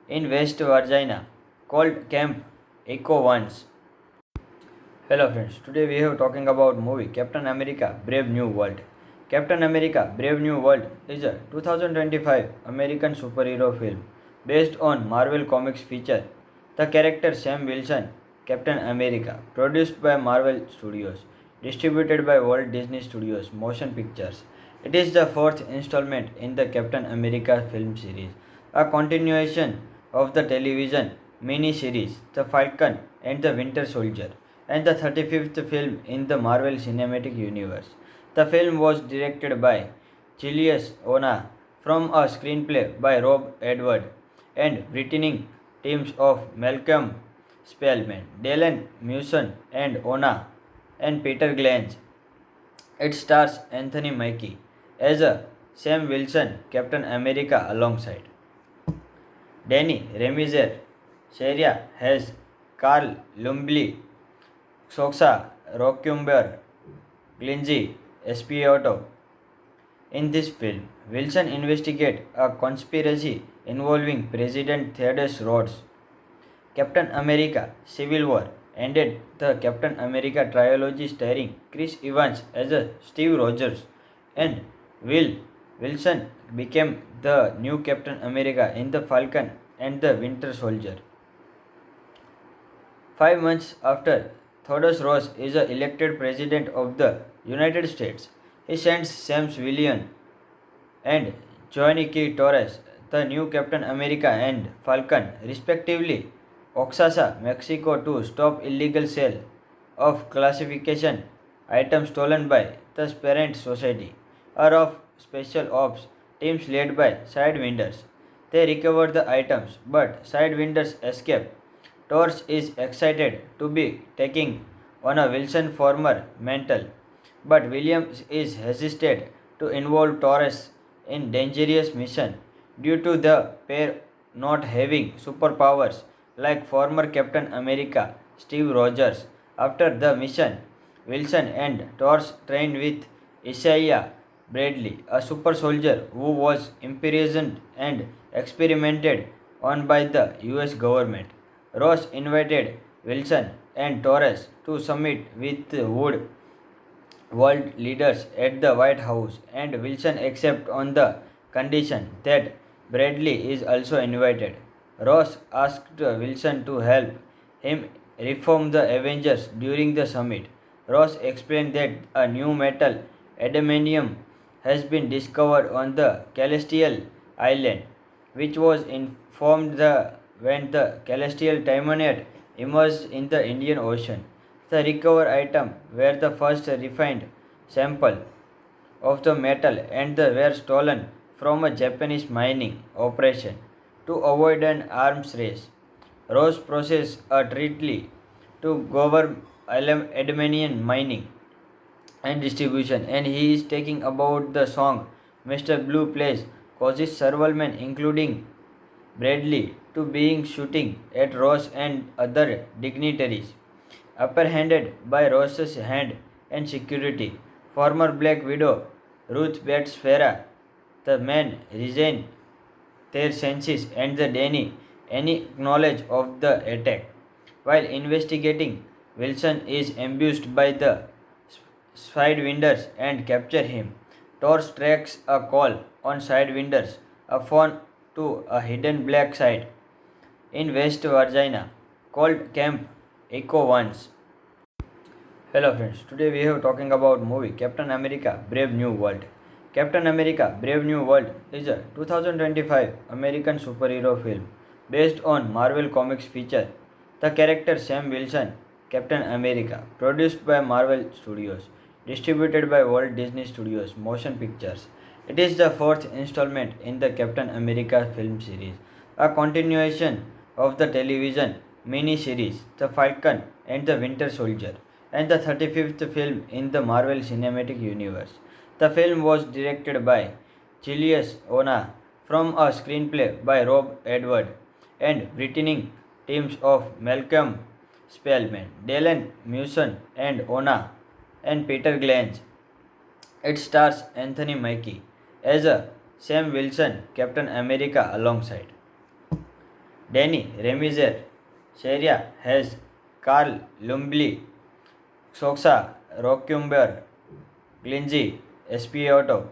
in West Virginia called Camp Echo Once. Hello friends, today we are talking about movie Captain America Brave New World. Captain America Brave New World is a 2025 American superhero film based on Marvel Comics feature. The character Sam Wilson, Captain America, produced by Marvel Studios, distributed by Walt Disney Studios Motion Pictures. It is the fourth installment in the Captain America film series, a continuation of the television mini-series The Falcon and the Winter Soldier, and the 35th film in the Marvel Cinematic Universe. The film was directed by Julius Ona from a screenplay by Rob Edward and written teams of Malcolm Spellman, Dylan Mewson, and Ona and Peter Glanz. It stars Anthony Mackie as a Sam Wilson, Captain America alongside Danny Remizer, Sharia Hayes, Carl Lumbly, Soxa Rockumber, Glingy Espioto. In this film, Wilson investigates a conspiracy involving President Theodore Roosevelt. Captain America Civil War ended the Captain America trilogy starring Chris Evans as a Steve Rogers and Will Wilson became the new Captain America in The Falcon and the Winter Soldier. 5 months after Theodore Roosevelt is elected President of the United States, he sends Sam Wilson and Joaquin Torres, the new Captain America and Falcon, respectively, Oaxaca, Mexico, to stop illegal sale of classification items stolen by the Parent Society or of special ops teams led by Sidewinders. They recover the items, but Sidewinders escape. Torres is excited to be taking on a Wilson former mantle, but Williams is hesitant to involve Torres in dangerous mission due to the pair not having superpowers like former Captain America Steve Rogers. After the mission, Wilson and Torres trained with Isaiah Bradley, a super soldier who was imprisoned and experimented on by the US government. Ross invited Wilson and Torres to summit with Wood world leaders at the White House, and Wilson accepted on the condition that Bradley is also invited. Ross asked Wilson to help him reform the Avengers during the summit. Ross explained that a new metal, adamantium, has been discovered on the Celestial Island, which was informed when the Celestial Timonite emerged in the Indian Ocean. The recovered items were the first refined sample of the metal and they were stolen from a Japanese mining operation to avoid an arms race. Ross processed a treaty to govern adamantium mining and distribution, and he is taking about the song Mr. Blue plays causes several men, including Bradley, to being shooting at Ross and other dignitaries. Apprehended by Ross's hand and security, former Black Widow Ruth Bates Farah, the men regain their senses and the Danny any knowledge of the attack. While investigating, Wilson is ambushed by the Sidewinders and capture him. Torres tracks a call on Sidewinders, a phone to a hidden black site in West Virginia called Camp Echo Ones. Hello friends, today we are talking about movie Captain America Brave New World. Captain America Brave New World is a 2025 American superhero film based on Marvel Comics feature the character Sam Wilson, Captain America, produced by Marvel Studios, distributed by Walt Disney Studios Motion Pictures. It is the fourth installment in the Captain America film series, a continuation of the television mini-series The Falcon and the Winter Soldier, and the 35th film in the Marvel Cinematic Universe. The film was directed by Julius Ona from a screenplay by Rob Edward and written teams of Malcolm Spellman, Dylan Mewson, and Ona and Peter Glange. It stars Anthony Mackie as a Sam Wilson, Captain America alongside Danny Remizer, Sharia Hayes, Carl Lumbly, Soxa Rockumber, Glingy Espioto.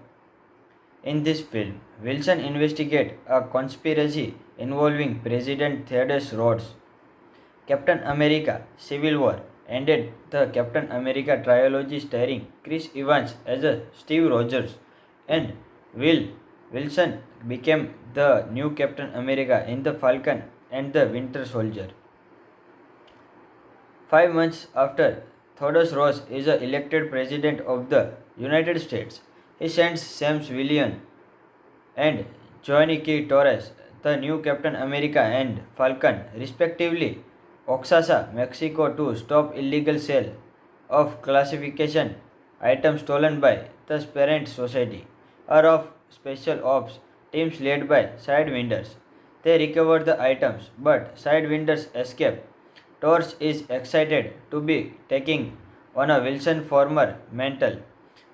In this film, Wilson investigates a conspiracy involving President Theodore Roosevelt. Captain America Civil War ended the Captain America trilogy starring Chris Evans as a Steve Rogers and Will Wilson became the new Captain America in The Falcon and the Winter Soldier. 5 months after Theodore Roosevelt is elected President of the United States, he sends Sam Wilson and Joaquin Torres, the new Captain America and Falcon, respectively, Oaxaca, Mexico, to stop illegal sale of classification items stolen by the Parent Society or of special ops teams led by Sidewinders. They recover the items, but Sidewinders escape. Torch is excited to be taking on a Wilson former mental,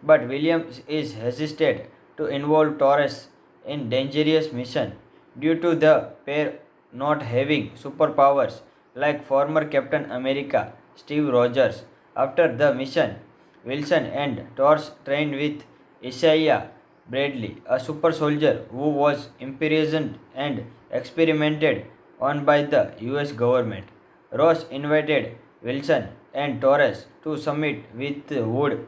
but Williams is hesitant to involve Torres in dangerous mission due to the pair not having superpowers like former Captain America Steve Rogers. After the mission, Wilson and Torres trained with Isaiah Bradley, a super soldier who was imprisoned and experimented on by the US government. Ross invited Wilson and Torres to summit with Wood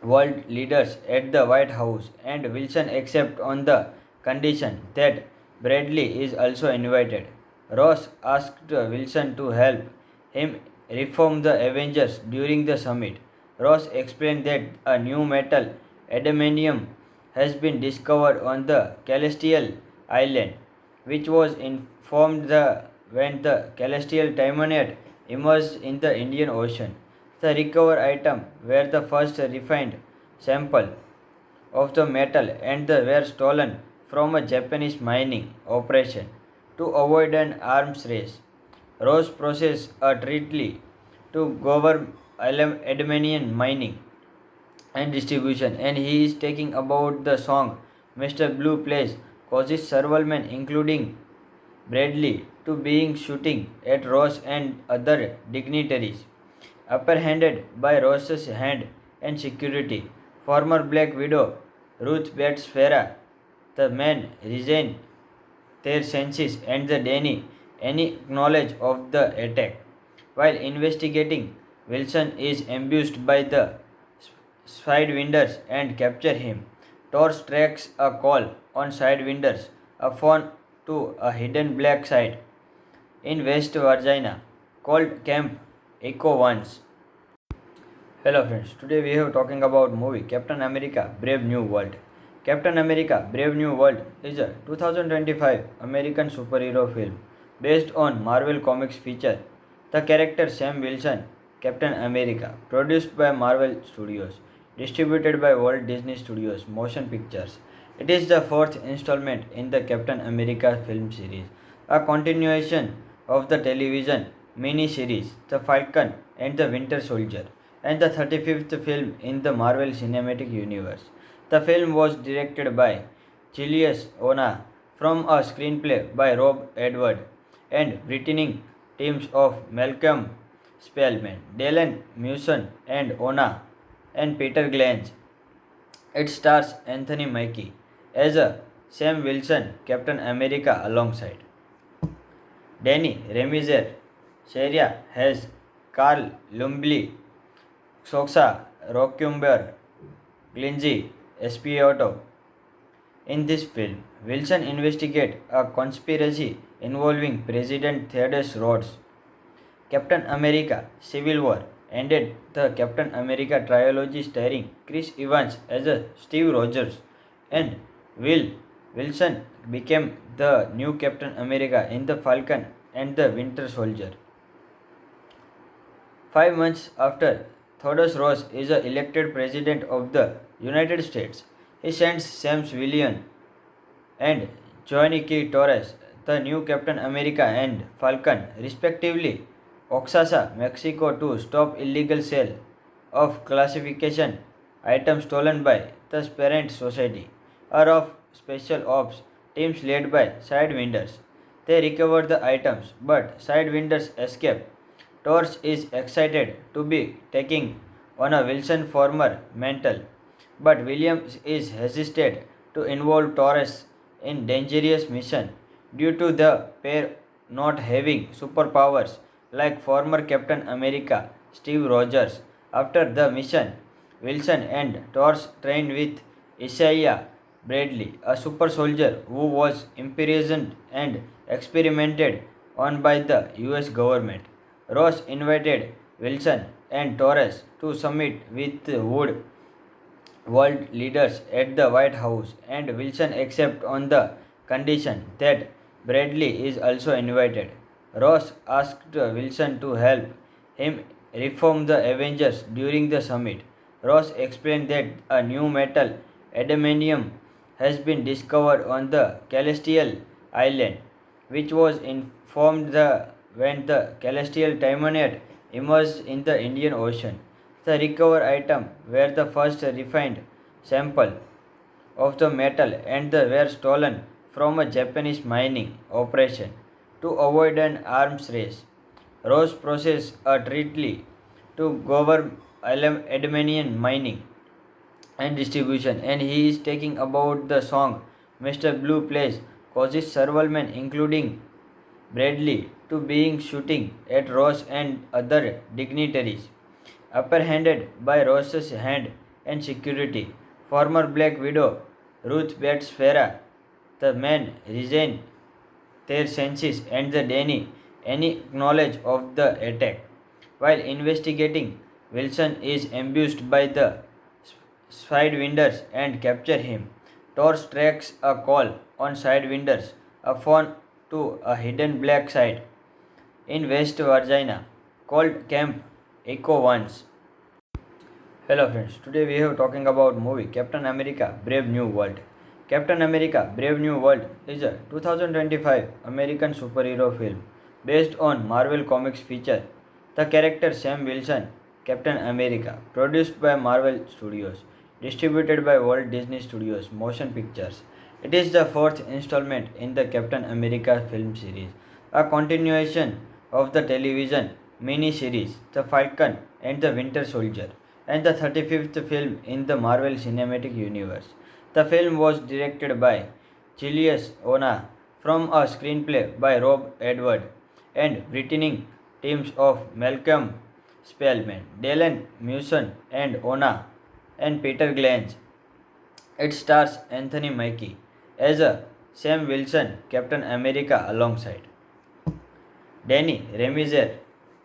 world leaders at the White House, and Wilson accepted on the condition that Bradley is also invited. Ross asked Wilson to help him reform the Avengers during the summit. Ross explained that a new metal, adamantium, has been discovered on the Celestial Island, which was informed when the Celestial Timonite emerged in the Indian Ocean. The recovered items were the first refined sample of the metal and they were stolen from a Japanese mining operation to avoid an arms race. Ross processed a treaty to govern Aluminium mining and distribution, and he is taking about the song Mr. Blue plays causes several men, including Bradley, to being shooting at Ross and other dignitaries. Apprehended by Ross's hand and security, former Black Widow Ruth Bates Farah, the men regain their senses and the Danny any knowledge of the attack. While investigating, Wilson is ambushed by the Sidewinders and capture him. Torch tracks a call on Sidewinders, a phone to a hidden black site in West Virginia called Camp Echo Ones. Hello friends, today we are talking about movie Captain America Brave New World. Captain America Brave New World is a 2025 American superhero film based on Marvel Comics feature the character Sam Wilson, Captain America, produced by Marvel Studios, distributed by Walt Disney Studios Motion Pictures. It is the fourth installment in the Captain America film series, a continuation of the television mini-series The Falcon and the Winter Soldier, and the 35th film in the Marvel Cinematic Universe. The film was directed by Julius Ona from a screenplay by Rob Edward and written teams of Malcolm Spellman, Dylan Mewson, and Ona and Peter Glange. It stars Anthony Mackie as a Sam Wilson, Captain America, alongside Danny Remizer, Sharia has Carl Lumbly, Soxa Rockumber, Glingy Espioto. In this film, Wilson investigates a conspiracy involving President Theodore Roosevelt. Captain America Civil War ended the Captain America trilogy starring Chris Evans as a Steve Rogers, and Will Wilson became the new Captain America in The Falcon and the Winter Soldier. 5 months after Theodore Ross is elected President of the United States, he sends Sam Williams and Johnny K. Torres, the new Captain America and Falcon, respectively, Oaxaca, Mexico, to stop illegal sale of classification items stolen by the Parent Society, or of special ops teams led by Sidewinders. They recover the items, but Sidewinders escape. Torch is excited to be taking on a Wilson former mental, but Williams is hesitant to involve Torres in dangerous mission due to the pair not having superpowers like former Captain America Steve Rogers. After the mission, Wilson and Torch trained with Isaiah Bradley, a super soldier who was imprisoned and experimented on by the US government. Ross invited Wilson and Torres to summit with Wood world leaders at the White House, and Wilson accepted on the condition that Bradley is also invited. Ross asked Wilson to help him reform the Avengers during the summit. Ross explained that a new metal, adamantium, has been discovered on the celestial island, which was informed when the celestial timonate emerged in the Indian Ocean. The recovered item were the first refined sample of the metal and they were stolen from a Japanese mining operation. To avoid an arms race, Ross processed a treaty to govern aluminium mining and distribution, and he is taking about the song Mr. Blue plays causes several men, including Bradley, to being shooting at Ross and other dignitaries. Apprehended by Ross's hand and security, former Black Widow Ruth Bates Farah, the men resigned their senses and the Danny any knowledge of the attack. While investigating, Wilson is ambushed by the Sidewinders and capture him. Torch tracks a call on Sidewinders, a phone to a hidden black site in West Virginia called Camp Echo Ones. Hello friends, today we are talking about movie Captain America Brave New World. Captain America Brave New World is a 2025 American superhero film based on Marvel Comics feature. The character Sam Wilson, Captain America, produced by Marvel Studios, distributed by Walt Disney Studios Motion Pictures. It is the fourth installment in the Captain America film series, a continuation of the television mini-series The Falcon and the Winter Soldier, and the 35th film in the Marvel Cinematic Universe. The film was directed by Julius Ona from a screenplay by Rob Edward and written teams of Malcolm Spellman, Dylan Mewson and Ona and Peter Glanz. It stars Anthony Mackie as a Sam Wilson, Captain America alongside Danny Remizer,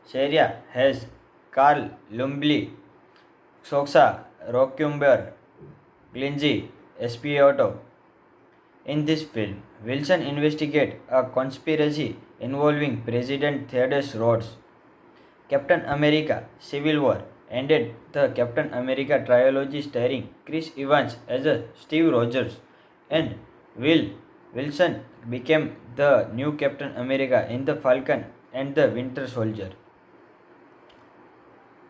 Sharia has Carl Lumbly, Soxa Rockumber, Glinzy Espioto. In this film, Wilson investigates a conspiracy involving President Theodore Roosevelt. Captain America Civil War ended the Captain America trilogy starring Chris Evans as a Steve Rogers and Will Wilson became the new Captain America in the Falcon and the Winter Soldier.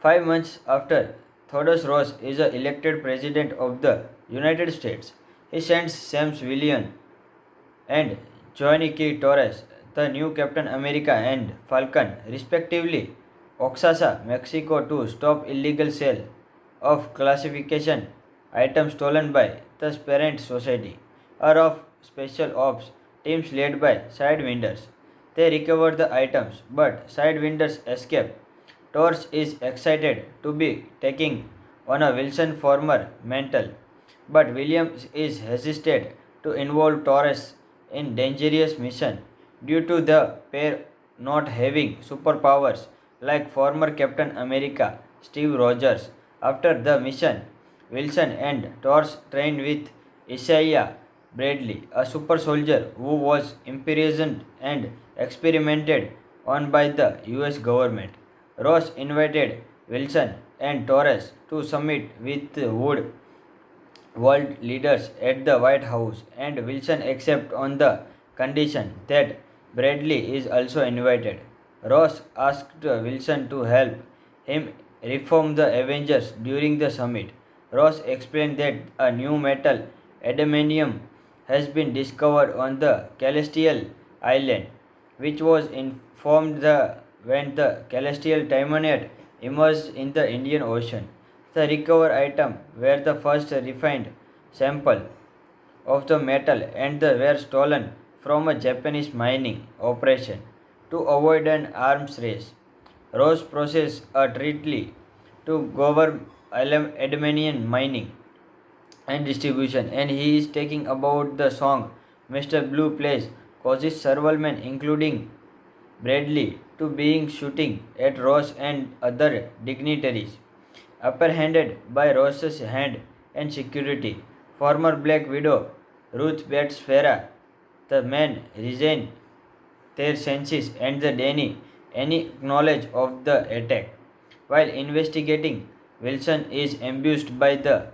5 months after Theodore Roosevelt is elected President of the United States, he sends Sam Wilson and Johnny K. Torres, the new Captain America and Falcon, respectively, Oaxaca, Mexico, to stop illegal sale of classification items stolen by the Parent Society, or of special ops teams led by Sidewinders. They recover the items, but Sidewinders escape. Torch is excited to be taking on a Wilson former mental, but Williams is hesitant to involve Torres in dangerous mission due to the pair not having superpowers like former Captain America Steve Rogers. After the mission, Wilson and Torch trained with Isaiah Bradley, a super soldier who was imprisoned and experimented on by the US government. Ross invited Wilson and Torres to summit with Wood world leaders at the White House, and Wilson accepted on the condition that Bradley is also invited. Ross asked Wilson to help him reform the Avengers during the summit. Ross explained that a new metal, adamantium, has been discovered on the celestial island, which was informed when the celestial timonate emerged in the Indian Ocean. The recovered item were the first refined sample of the metal and they were stolen from a Japanese mining operation. To avoid an arms race, Ross processed a treaty to govern aluminium mining and distribution, and he is taking about the song Mr. Blue plays causes several men, including Bradley, to being shooting at Ross and other dignitaries. Apprehended by Ross's hand and security, former Black Widow Ruth Bates Farah, the men resigned their senses and the Danny any knowledge of the attack. While investigating, Wilson is ambushed by the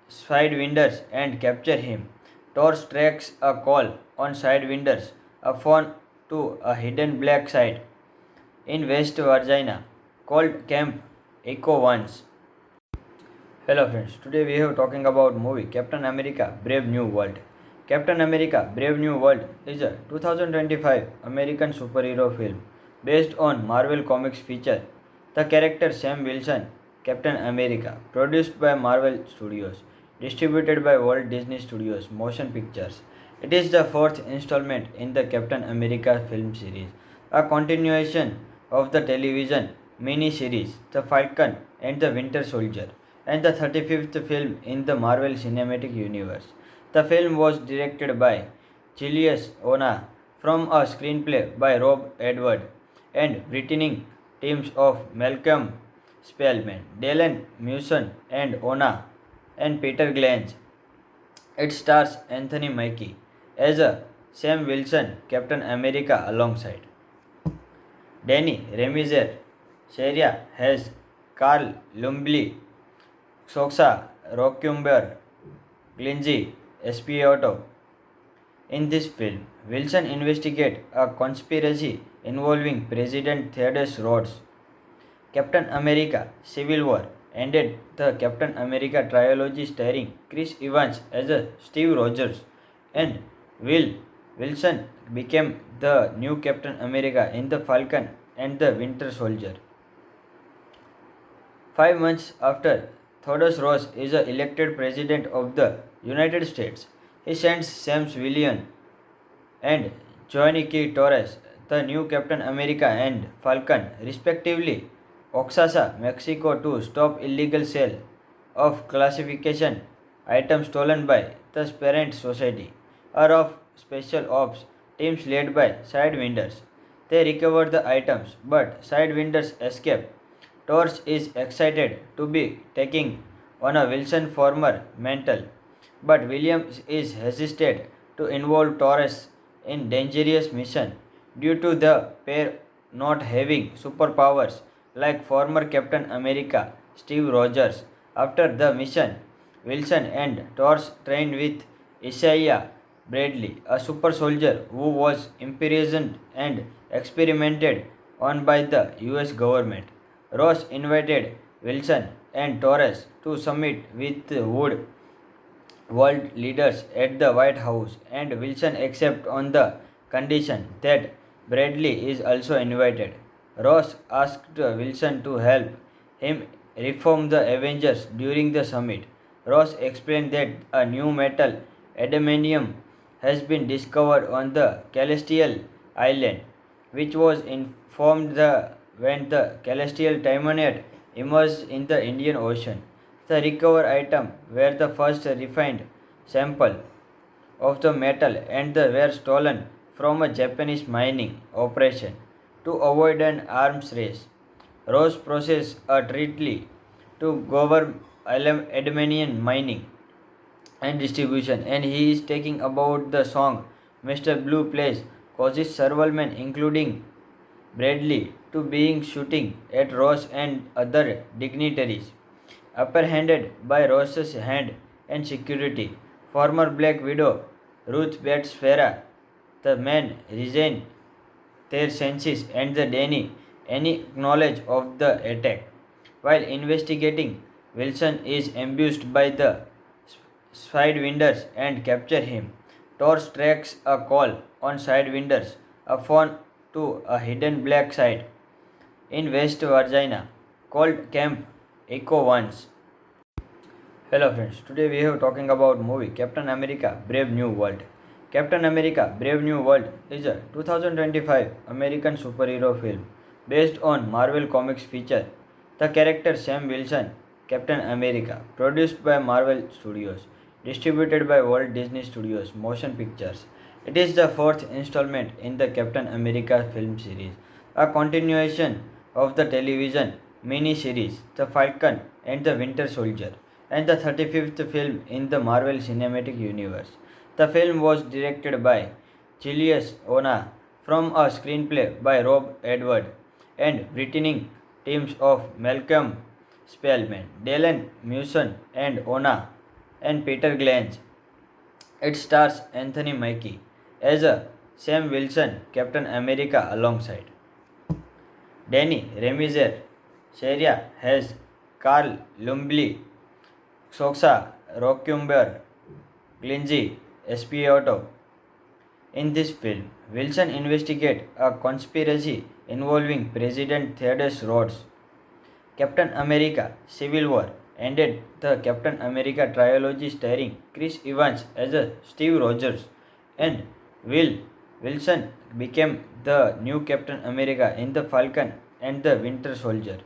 Sidewinders and capture him. Torch tracks a call on Sidewinders, a phone to a hidden black site in West Virginia called Camp Echo Once. Hello friends, today we are talking about movie Captain America Brave New World. Captain America Brave New World is a 2025 American superhero film based on Marvel Comics feature. The character Sam Wilson, Captain America, produced by Marvel Studios, distributed by Walt Disney Studios Motion Pictures. It is the fourth installment in the Captain America film series, a continuation of the television mini-series The Falcon and the Winter Soldier, and the 35th film in the Marvel Cinematic Universe. The film was directed by Julius Ona from a screenplay by Rob Edward and written teams of Malcolm Spellman, Dylan Mewson, and Ona and Peter Glange. It stars Anthony Mackie as a Sam Wilson, Captain America, alongside Danny Remizer, Sharia Hayes, Carl Lumbly, Soxa Rockumber, Glingy Espioto. In this film, Wilson investigates a conspiracy involving President Theodore Roosevelt. Captain America Civil War ended the Captain America trilogy starring Chris Evans as a Steve Rogers, and Will Wilson became the new Captain America in The Falcon and the Winter Soldier. 5 months after Theodore Roosevelt is elected President of the United States, he sends Sam Wilson and Johnny K. Torres, the new Captain America and Falcon, respectively, Oaxaca, Mexico, to stop illegal sale of classification items stolen by the Parent Society, or of special ops teams led by Sidewinders. They recover the items, but Sidewinders escape. Torch is excited to be taking on a Wilson former mantle, but Williams is hesitant to involve Torres in dangerous mission due to the pair not having superpowers like former Captain America Steve Rogers. After the mission, Wilson and Torch trained with Isaiah Bradley, a super soldier who was imprisoned and experimented on by the US government. Ross invited Wilson and Torres to summit with Wood world leaders at the White House, and Wilson accepts on the condition that Bradley is also invited. Ross asked Wilson to help him reform the Avengers during the summit. Ross explained that a new metal, adamantium, has been discovered on the Celestial Island, which was informed when the Celestial Timonite emerged in the Indian Ocean. The recovered items were the first refined sample of the metal and they were stolen from a Japanese mining operation to avoid an arms race. Ross processed a treaty to govern adamantium mining and distribution, and he is taking about the song Mr. Blue plays causes several men, including Bradley, to being shooting at Ross and other dignitaries. Apprehended by Ross's hand and security, former Black Widow Ruth Bates Farah, the men regain their senses and the Danny any knowledge of the attack. While investigating, Wilson is ambushed by the Sidewinders and capture him. Torch tracks a call on Sidewinders, a phone to a hidden black site in West Virginia called Camp Echo Once. Hello friends, today we are talking about movie Captain America Brave New World. Captain America Brave New World is a 2025 American superhero film based on Marvel Comics feature. The character Sam Wilson, Captain America, produced by Marvel Studios, distributed by Walt Disney Studios Motion Pictures. It is the fourth installment in the Captain America film series, a continuation of the television mini-series The Falcon and the Winter Soldier, and the 35th film in the Marvel Cinematic Universe. The film was directed by Julius Ona from a screenplay by Rob Edward and written teams of Malcolm Spellman, Dylan Mewson, and Ona and Peter Glange. It stars Anthony Mackie as a Sam Wilson, Captain America, alongside Danny Remizer, Sheria has Carl Lumbly, Soxa Rockumber, Glingy Espioto. In this film, Wilson investigates a conspiracy involving President Theodore Roosevelt. Captain America Civil War ended the Captain America trilogy starring Chris Evans as a Steve Rogers and Will Wilson became the new Captain America in The Falcon and the Winter Soldier.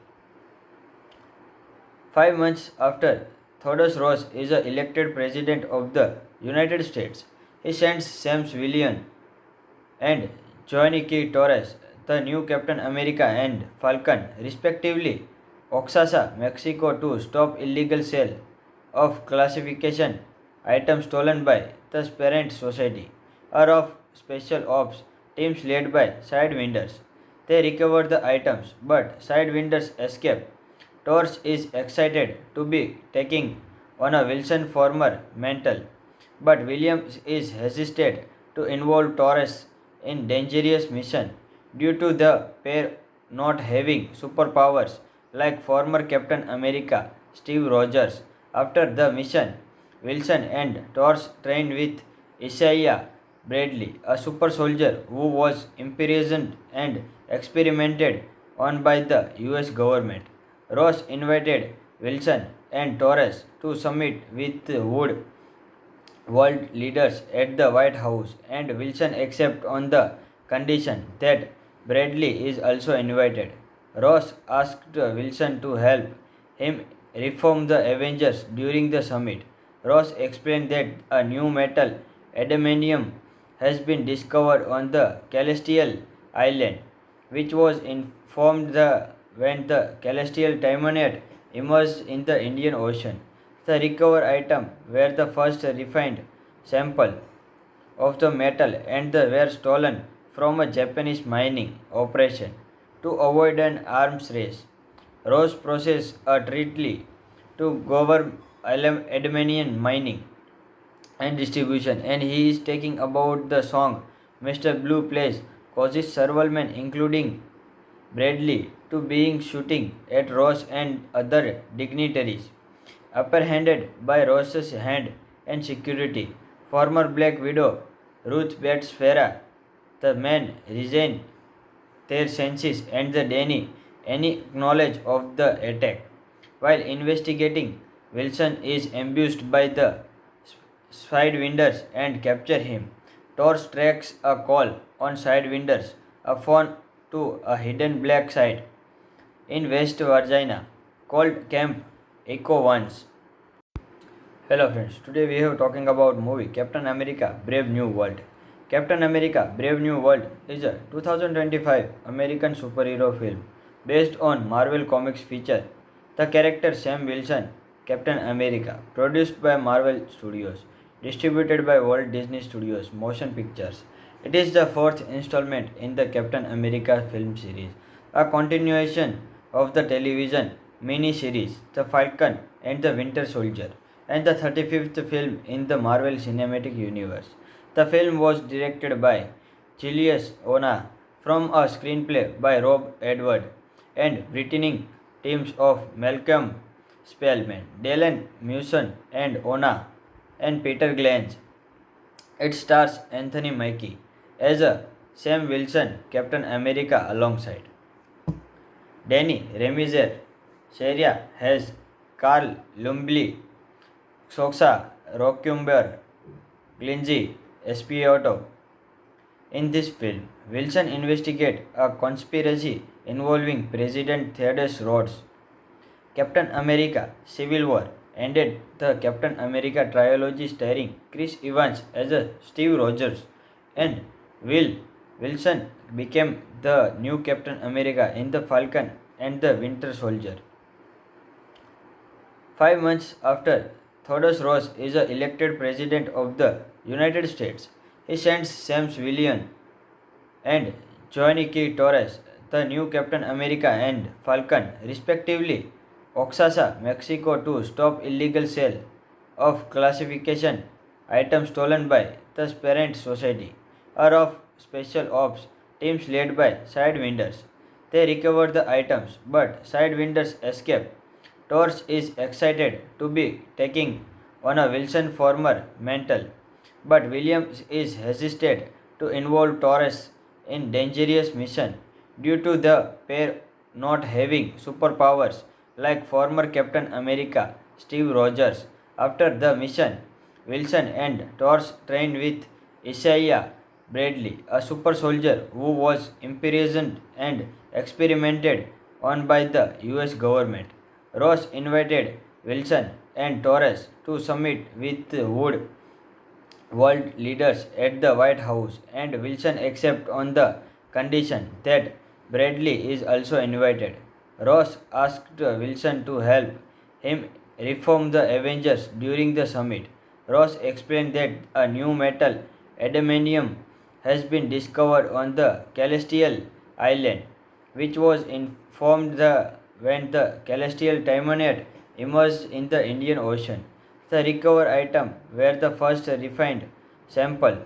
5 months after Theodore Roosevelt is elected President of the United States, he sends Sam Wilson and Joaquin Torres, the new Captain America and Falcon, respectively, Oaxaca, Mexico, to stop illegal sale of classification items stolen by the Parent Society or of special ops teams led by Sidewinders. They recover the items, but Sidewinders escape. Torres is excited to be taking on a Wilson former mantle, but Williams is hesitant to involve Torres in dangerous mission due to the pair not having superpowers like former Captain America Steve Rogers. After the mission, Wilson and Torres trained with Isaiah Bradley, a super soldier who was imprisoned and experimented on by the US government. Ross invited Wilson and Torres to summit with Wood world leaders at the White House, and Wilson accepted on the condition that Bradley is also invited. Ross asked Wilson to help him reform the Avengers during the summit. Ross explained that a new metal, adamantium, has been discovered on the Celestial Island, which was informed when the Celestial Timonite emerged in the Indian Ocean. The recovered items were the first refined sample of the metal and they were stolen from a Japanese mining operation to avoid an arms race. Ross processed a treaty to govern adamantium mining and distribution, and he is taking about the song Mr. Blue plays causes several men, including Bradley, to being shooting at Ross and other dignitaries. Apprehended by Ross's hand and security, former Black Widow Ruth Bates Farah, the men regain their senses and the Danny any knowledge of the attack. While investigating, Wilson is ambushed by the Sidewinders and capture him. Torres tracks a call on Sidewinders, a phone to a hidden black site in West Virginia called Camp Echo Ones. Hello friends, today we are talking about movie Captain America Brave New World. Captain America Brave New World is a 2025 American superhero film based on Marvel Comics feature the character Sam Wilson, Captain America, produced by Marvel Studios, distributed by Walt Disney Studios Motion Pictures. It is the fourth installment in the Captain America film series, a continuation of the television mini-series The Falcon and the Winter Soldier, and the 35th film in the Marvel Cinematic Universe. The film was directed by Julius Ona from a screenplay by Rob Edward and written teams of Malcolm Spellman, Dylan Mewson and Ona and Peter Glange. It stars Anthony Mackie as a Sam Wilson, Captain America, alongside Danny Remizer, Sheria has Carl Lumbly, Soxa Rockumber, Glingy Espioto. In this film, Wilson investigates a conspiracy involving President Theodore Roosevelt. Captain America Civil War ended the Captain America trilogy starring Chris Evans as a Steve Rogers and Will Wilson became the new Captain America in The Falcon and the Winter Soldier. 5 months after Theodore Roosevelt is elected President of the United States, he sends Sam Wilson and Joaquin Torres, the new Captain America and Falcon, respectively, Oaxaca, Mexico, to stop illegal sale of classification items stolen by the parent society or of special ops teams led by Sidewinders. They recover the items, but Sidewinders escape. Torch is excited to be taking on a Wilson former mental, but Williams is hesitant to involve Torres in dangerous mission due to the pair not having superpowers like former Captain America Steve Rogers. After the mission, Wilson and Torres trained with Isaiah Bradley, a super soldier who was imprisoned and experimented on by the US government. Ross invited Wilson and Torres to summit with Wood world leaders at the White House, and Wilson accepted on the condition that Bradley is also invited. Ross asked Wilson to help him reform the Avengers during the summit. Ross explained that a new metal, adamantium, has been discovered on the Celestial Island, which was informed when the Celestial Timonite emerged in the Indian Ocean. The recovered items were the first refined sample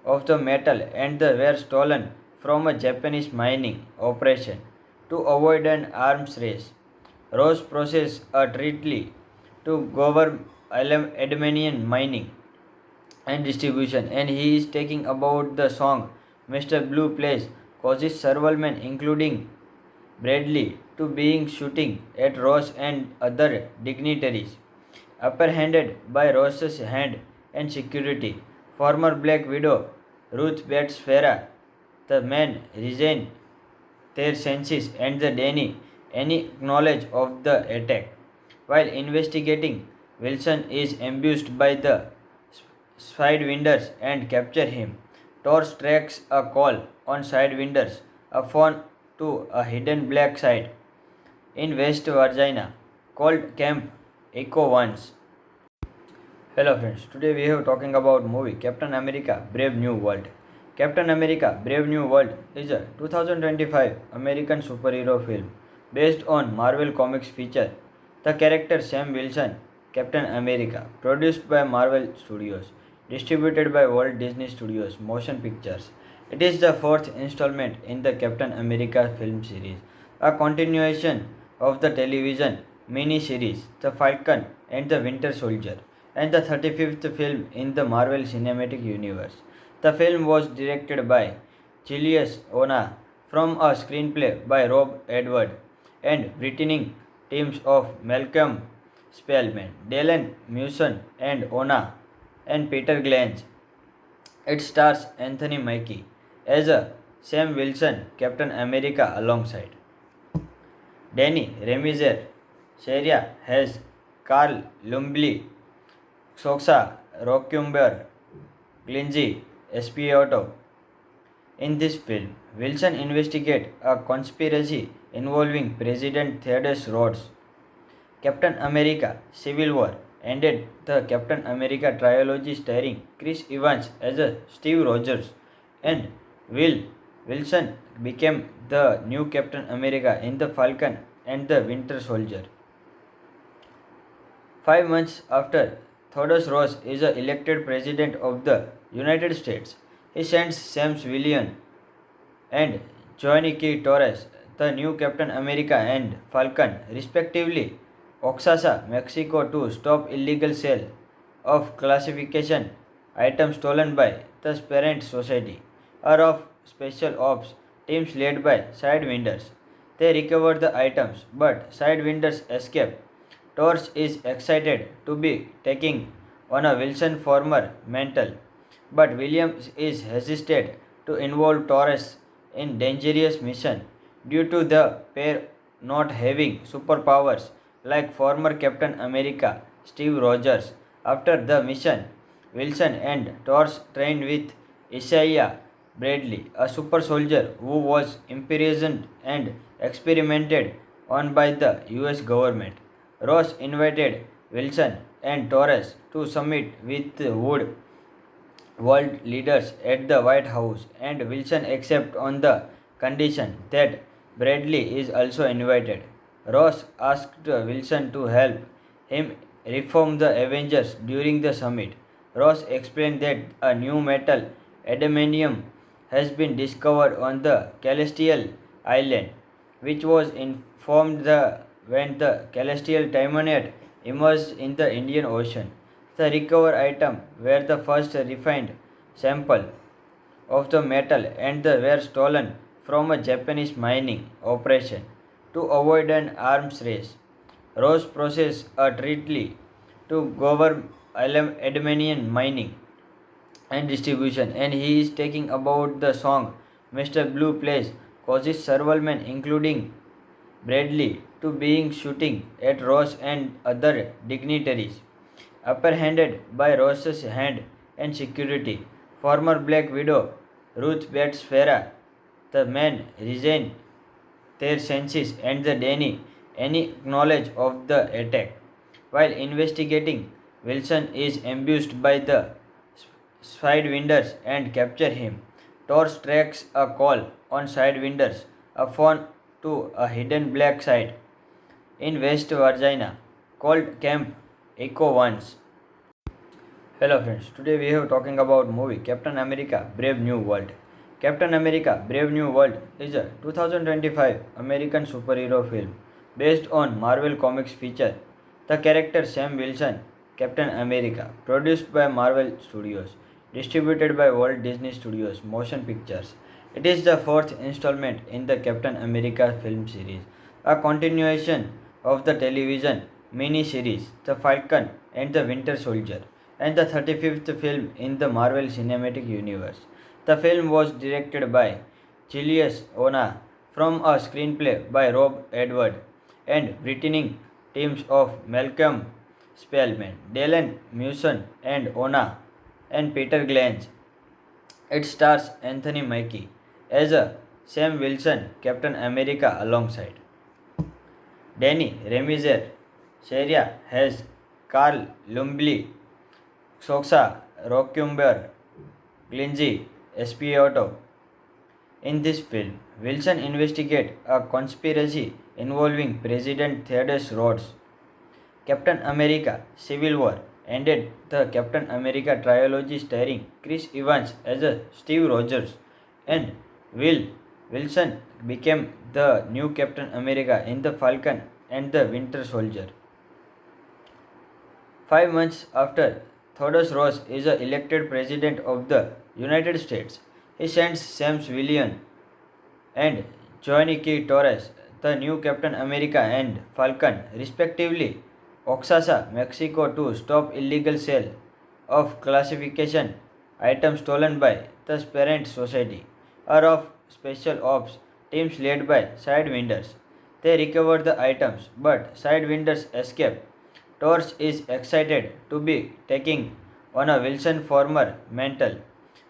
of the metal and they were stolen from a Japanese mining operation to avoid an arms race. Ross processed a treaty to govern aluminum mining and distribution, and he is taking about the song Mr. Blue plays causes several men, including Bradley, to being shooting at Ross and other dignitaries. Apprehended by Ross's hand and security, former Black Widow Ruth Bates Farah, the men regain their senses and the Danny any knowledge of the attack. While investigating, Wilson is ambushed by the Sidewinders and capture him. Torch tracks a call on Sidewinders, a phone to a hidden black site in West Virginia called Camp Echo Ones. Hello friends, today we are talking about movie Captain America Brave New World. Captain America Brave New World is a 2025 American superhero film based on Marvel Comics feature the character Sam Wilson, Captain America, produced by Marvel Studios, distributed by Walt Disney Studios Motion Pictures. It is the fourth installment in the Captain America film series, a continuation of the television mini-series The Falcon and the Winter Soldier, and the 35th film in the Marvel Cinematic Universe. The film was directed by Julius Ona from a screenplay by Rob Edward and written teams of Malcolm Spellman, Dylan Mewson, and Ona and Peter Glange. It stars Anthony Mackie as a Sam Wilson, Captain America, alongside Danny Remizer, Sharia has Carl Lumbly, Soxa Rockumber, Glingy Espioto. In this film, Wilson investigates a conspiracy involving President Theodore Roosevelt. Captain America Civil War ended the Captain America trilogy starring Chris Evans as a Steve Rogers, and Will Wilson became the new Captain America in The Falcon and the Winter Soldier. 5 months after Theodore Ross is elected President of the United States, he sends Sam Williams and Johnny K. Torres, the new Captain America and Falcon, respectively, Oaxaca, Mexico, to stop illegal sale of classification items stolen by the parent society or of special ops teams led by Sidewinders. They recover the items, but Sidewinders escape. Torch is excited to be taking on a Wilson former mental, but Williams is hesitant to involve Torres in dangerous mission due to the pair not having superpowers like former Captain America Steve Rogers. After the mission, Wilson and Torch trained with Isaiah Bradley, a super soldier who was imprisoned and experimented on by the US government. Ross invited Wilson and Torres to summit with Wood world leaders at the White House, and Wilson accepted on the condition that Bradley is also invited. Ross asked Wilson to help him reform the Avengers during the summit. Ross explained that a new metal, adamantium, has been discovered on the Celestial Island, which was informed when the Celestial Timonite emerged in the Indian Ocean. The recovered item were the first refined sample of the metal and they were stolen from a Japanese mining operation to avoid an arms race. Ross processed a treaty to govern aluminum mining and distribution, and he is taking about the song Mr. Blue plays causes several men, including Bradley, to being shooting at Ross and other dignitaries. Apprehended by Ross's hand and security, former Black Widow Ruth Bates Farah, the men resigned their senses and the Danny any knowledge of the attack. While investigating, Wilson is ambushed by the Sidewinders and capture him. Torch tracks a call on Sidewinders, a phone to a hidden black site in West Virginia called Camp Echo Ones. Hello friends, today we are talking about movie Captain America Brave New World. Captain America Brave New World is a 2025 American superhero film based on Marvel Comics feature. The character Sam Wilson, Captain America, produced by Marvel Studios, distributed by Walt Disney Studios Motion Pictures. It is the fourth installment in the Captain America film series, a continuation of the television mini-series The Falcon and the Winter Soldier, and the 35th film in the Marvel Cinematic Universe. The film was directed by Julius Ona from a screenplay by Rob Edward and written teams of Malcolm Spellman, Dylan Mewson and Ona and Peter Glange. It stars Anthony Mackie as a Sam Wilson, Captain America alongside Danny Remizer, Sharia has Carl Lumbly, Soxa Rockumber, Glingy Espioto. In this film, Wilson investigates a conspiracy involving President Theodore Roosevelt. Captain America Civil War ended the Captain America trilogy starring Chris Evans as a Steve Rogers and Will Wilson became the new Captain America in the Falcon and the Winter Soldier. 5 months after Theodore Ross is elected President of the United States, he sends Sam Williams and Johnny K. Torres, the new Captain America and Falcon, respectively, Oaxaca, Mexico, to stop illegal sale of classification items stolen by the Parent Society, or of special ops teams led by Sidewinders. They recover the items, but Sidewinders escape. Torch is excited to be taking on a Wilson former mental,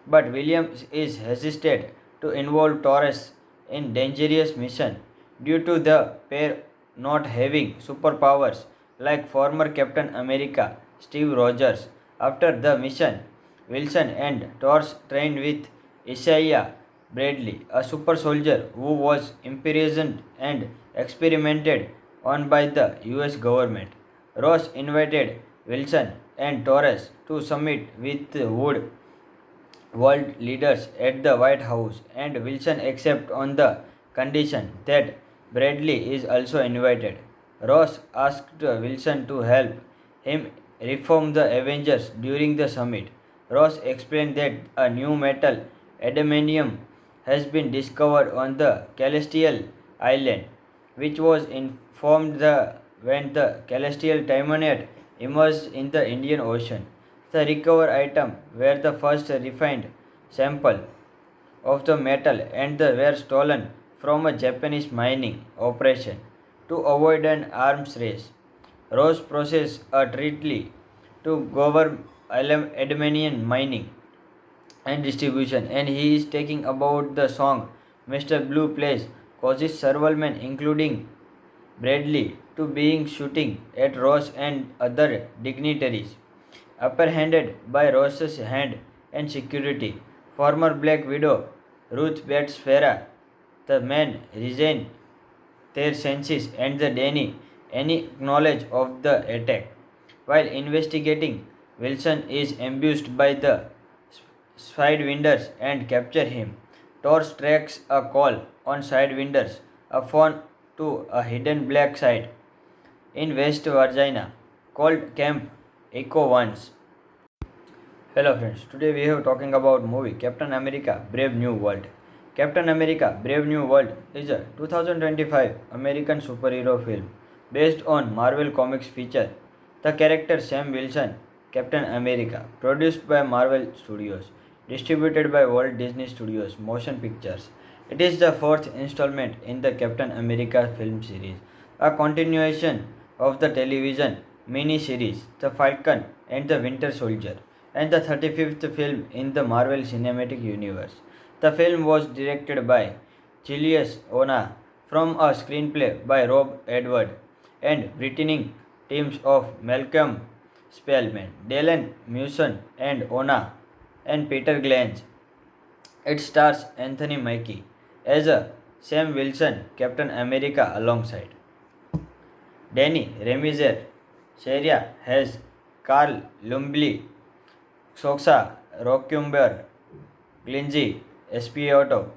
but Williams is hesitant to involve Torres in dangerous mission due to the pair not having superpowers like former Captain America Steve Rogers. After the mission, Wilson and Torch trained with Isaiah Bradley, a super soldier who was imprisoned and experimented on by the US government. Ross invited Wilson and Torres to summit with Wood world leaders at the White House, and Wilson accepted on the condition that Bradley is also invited. Ross asked Wilson to help him reform the Avengers during the summit. Ross explained that a new metal, adamantium, has been discovered on the Celestial Island, which was informed when the Celestial Timonite emerged in the Indian Ocean. The recovered item were the first refined sample of the metal and they were stolen from a Japanese mining operation to avoid an arms race. Ross processed a treaty to govern aluminum mining and distribution, and he is taking about the song Mr. Blue plays causes several men, including Bradley, to being shooting at Ross and other dignitaries. Apprehended by Ross's hand and security, former Black Widow Ruth Bates Farah, the men resigned their senses and the Danny any knowledge of the attack. While investigating, Wilson is ambushed by the Sidewinders and capture him. Torch tracks a call on Sidewinders, a phone to a hidden black site in West Virginia called Camp Echo Ones. Hello friends, today we are talking about movie Captain America Brave New World. Captain America Brave New World is a 2025 American superhero film based on Marvel Comics feature. The character Sam Wilson, Captain America, produced by Marvel Studios, distributed by Walt Disney Studios Motion Pictures. It is the fourth installment in the Captain America film series, a continuation of the television mini-series The Falcon and the Winter Soldier, and the 35th film in the Marvel Cinematic Universe. The film was directed by Julius Ona from a screenplay by Rob Edward and written teams of Malcolm Spellman, Dylan Mewson, and Ona and Peter Glanz. It stars Anthony Mackie as a Sam Wilson, Captain America, alongside Danny Remizer, Sharia Hayes, Carl Lumbly, Soxa Rockumber, Glinzy Espioto.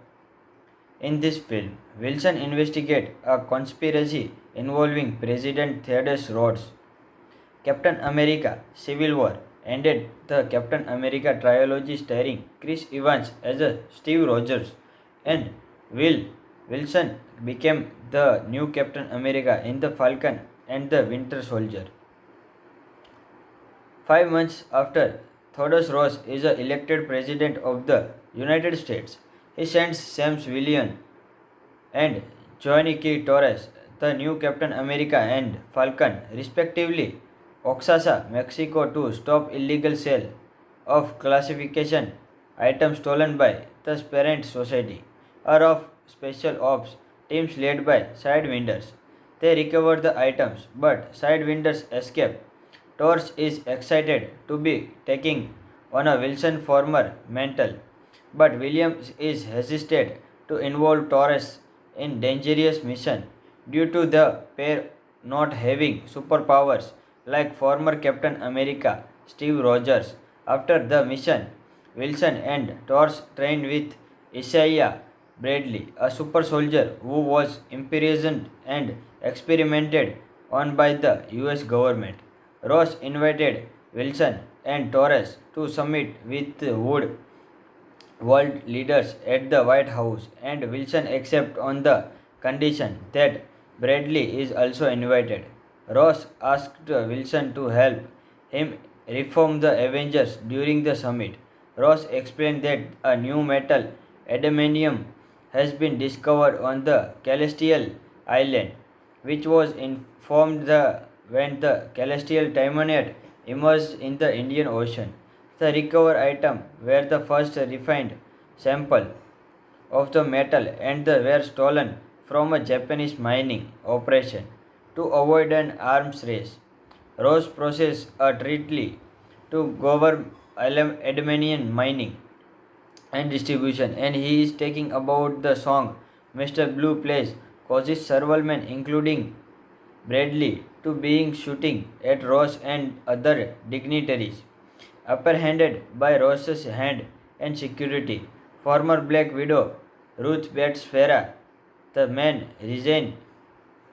In this film, Wilson investigates a conspiracy involving President Theodore Roosevelt. Captain America Civil War ended the Captain America trilogy starring Chris Evans as a Steve Rogers, and Will Wilson became the new Captain America in The Falcon and the Winter Soldier. 5 months after Theodore Roosevelt is elected President of the United States, he sends Sam Wilson and Johnny K. Torres, the new Captain America and Falcon, respectively, Oaxaca, Mexico, to stop illegal sale of classification items stolen by the Parent Society, or of special ops teams led by Sidewinders. They recover the items, but Sidewinders escape. Torch is excited to be taking on a Wilson former mantle, but Williams is hesitant to involve Torres in dangerous mission due to the pair not having superpowers like former Captain America Steve Rogers. After the mission, Wilson and Torch trained with Isaiah Bradley, a super soldier who was imprisoned and experimented on by the US government. Ross invited Wilson and Torres to summit with Wood world leaders at the White House, and Wilson accepted on the condition that Bradley is also invited. Ross asked Wilson to help him reform the Avengers during the summit. Ross explained that a new metal, adamantium, has been discovered on the Celestial Island, which was informed when the Celestial Timonite emerged in the Indian Ocean. The recovered items were the first refined sample of the metal and they were stolen from a Japanese mining operation to avoid an arms race. Ross processed a treaty to govern adamantium mining and distribution, and he is taking about the song Mr. Blue plays causes several men, including Bradley, to being shooting at Ross and other dignitaries. Apprehended by Ross's hand and security, former Black Widow Ruth Bates Farah, the men regain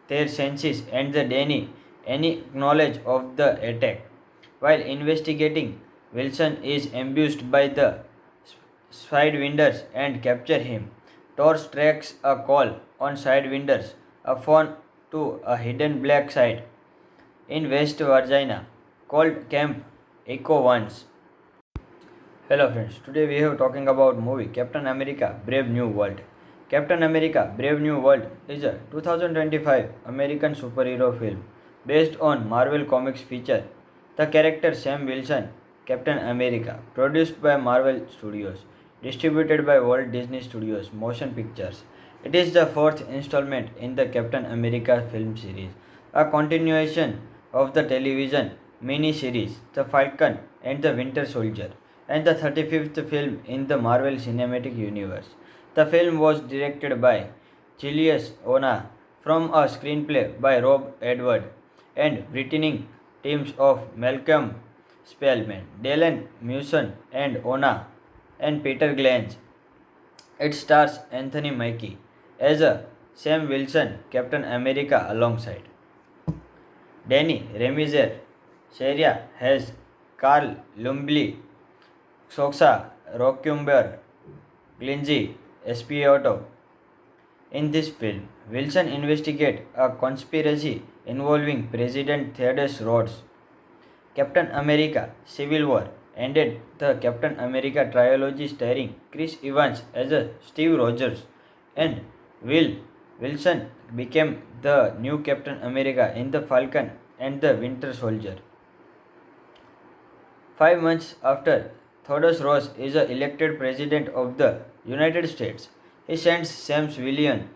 their senses and the Danny any knowledge of the attack. While investigating, Wilson is ambushed by the Sidewinders and capture him. Torch tracks a call on Sidewinders, a phone to a hidden black site in West Virginia called Camp Echo Ones. Hello friends, today we are talking about movie Captain America Brave New World. Captain America Brave New World is a 2025 American superhero film based on Marvel Comics feature. The character Sam Wilson, Captain America, produced by Marvel Studios, distributed by Walt Disney Studios Motion Pictures. It is the fourth installment in the Captain America film series, a continuation of the television mini-series The Falcon and the Winter Soldier, and the 35th film in the Marvel Cinematic Universe. The film was directed by Julius Ona from a screenplay by Rob Edward and written teams of Malcolm Spellman, Dylan Mewson and Ona, and Peter Glange. It stars Anthony Mackie as a Sam Wilson, Captain America, alongside Danny Remizer, Sheria Hayes, Carl Lumbly, Soxa Rockumber, Glingy, Espioto. In this film, Wilson investigates a conspiracy involving President Theodore Roosevelt. Captain America Civil War ended the Captain America trilogy starring Chris Evans as a Steve Rogers, and Will Wilson became the new Captain America in The Falcon and the Winter Soldier. 5 months after Theodore Roosevelt is elected President of the United States, he sends Sam Wilson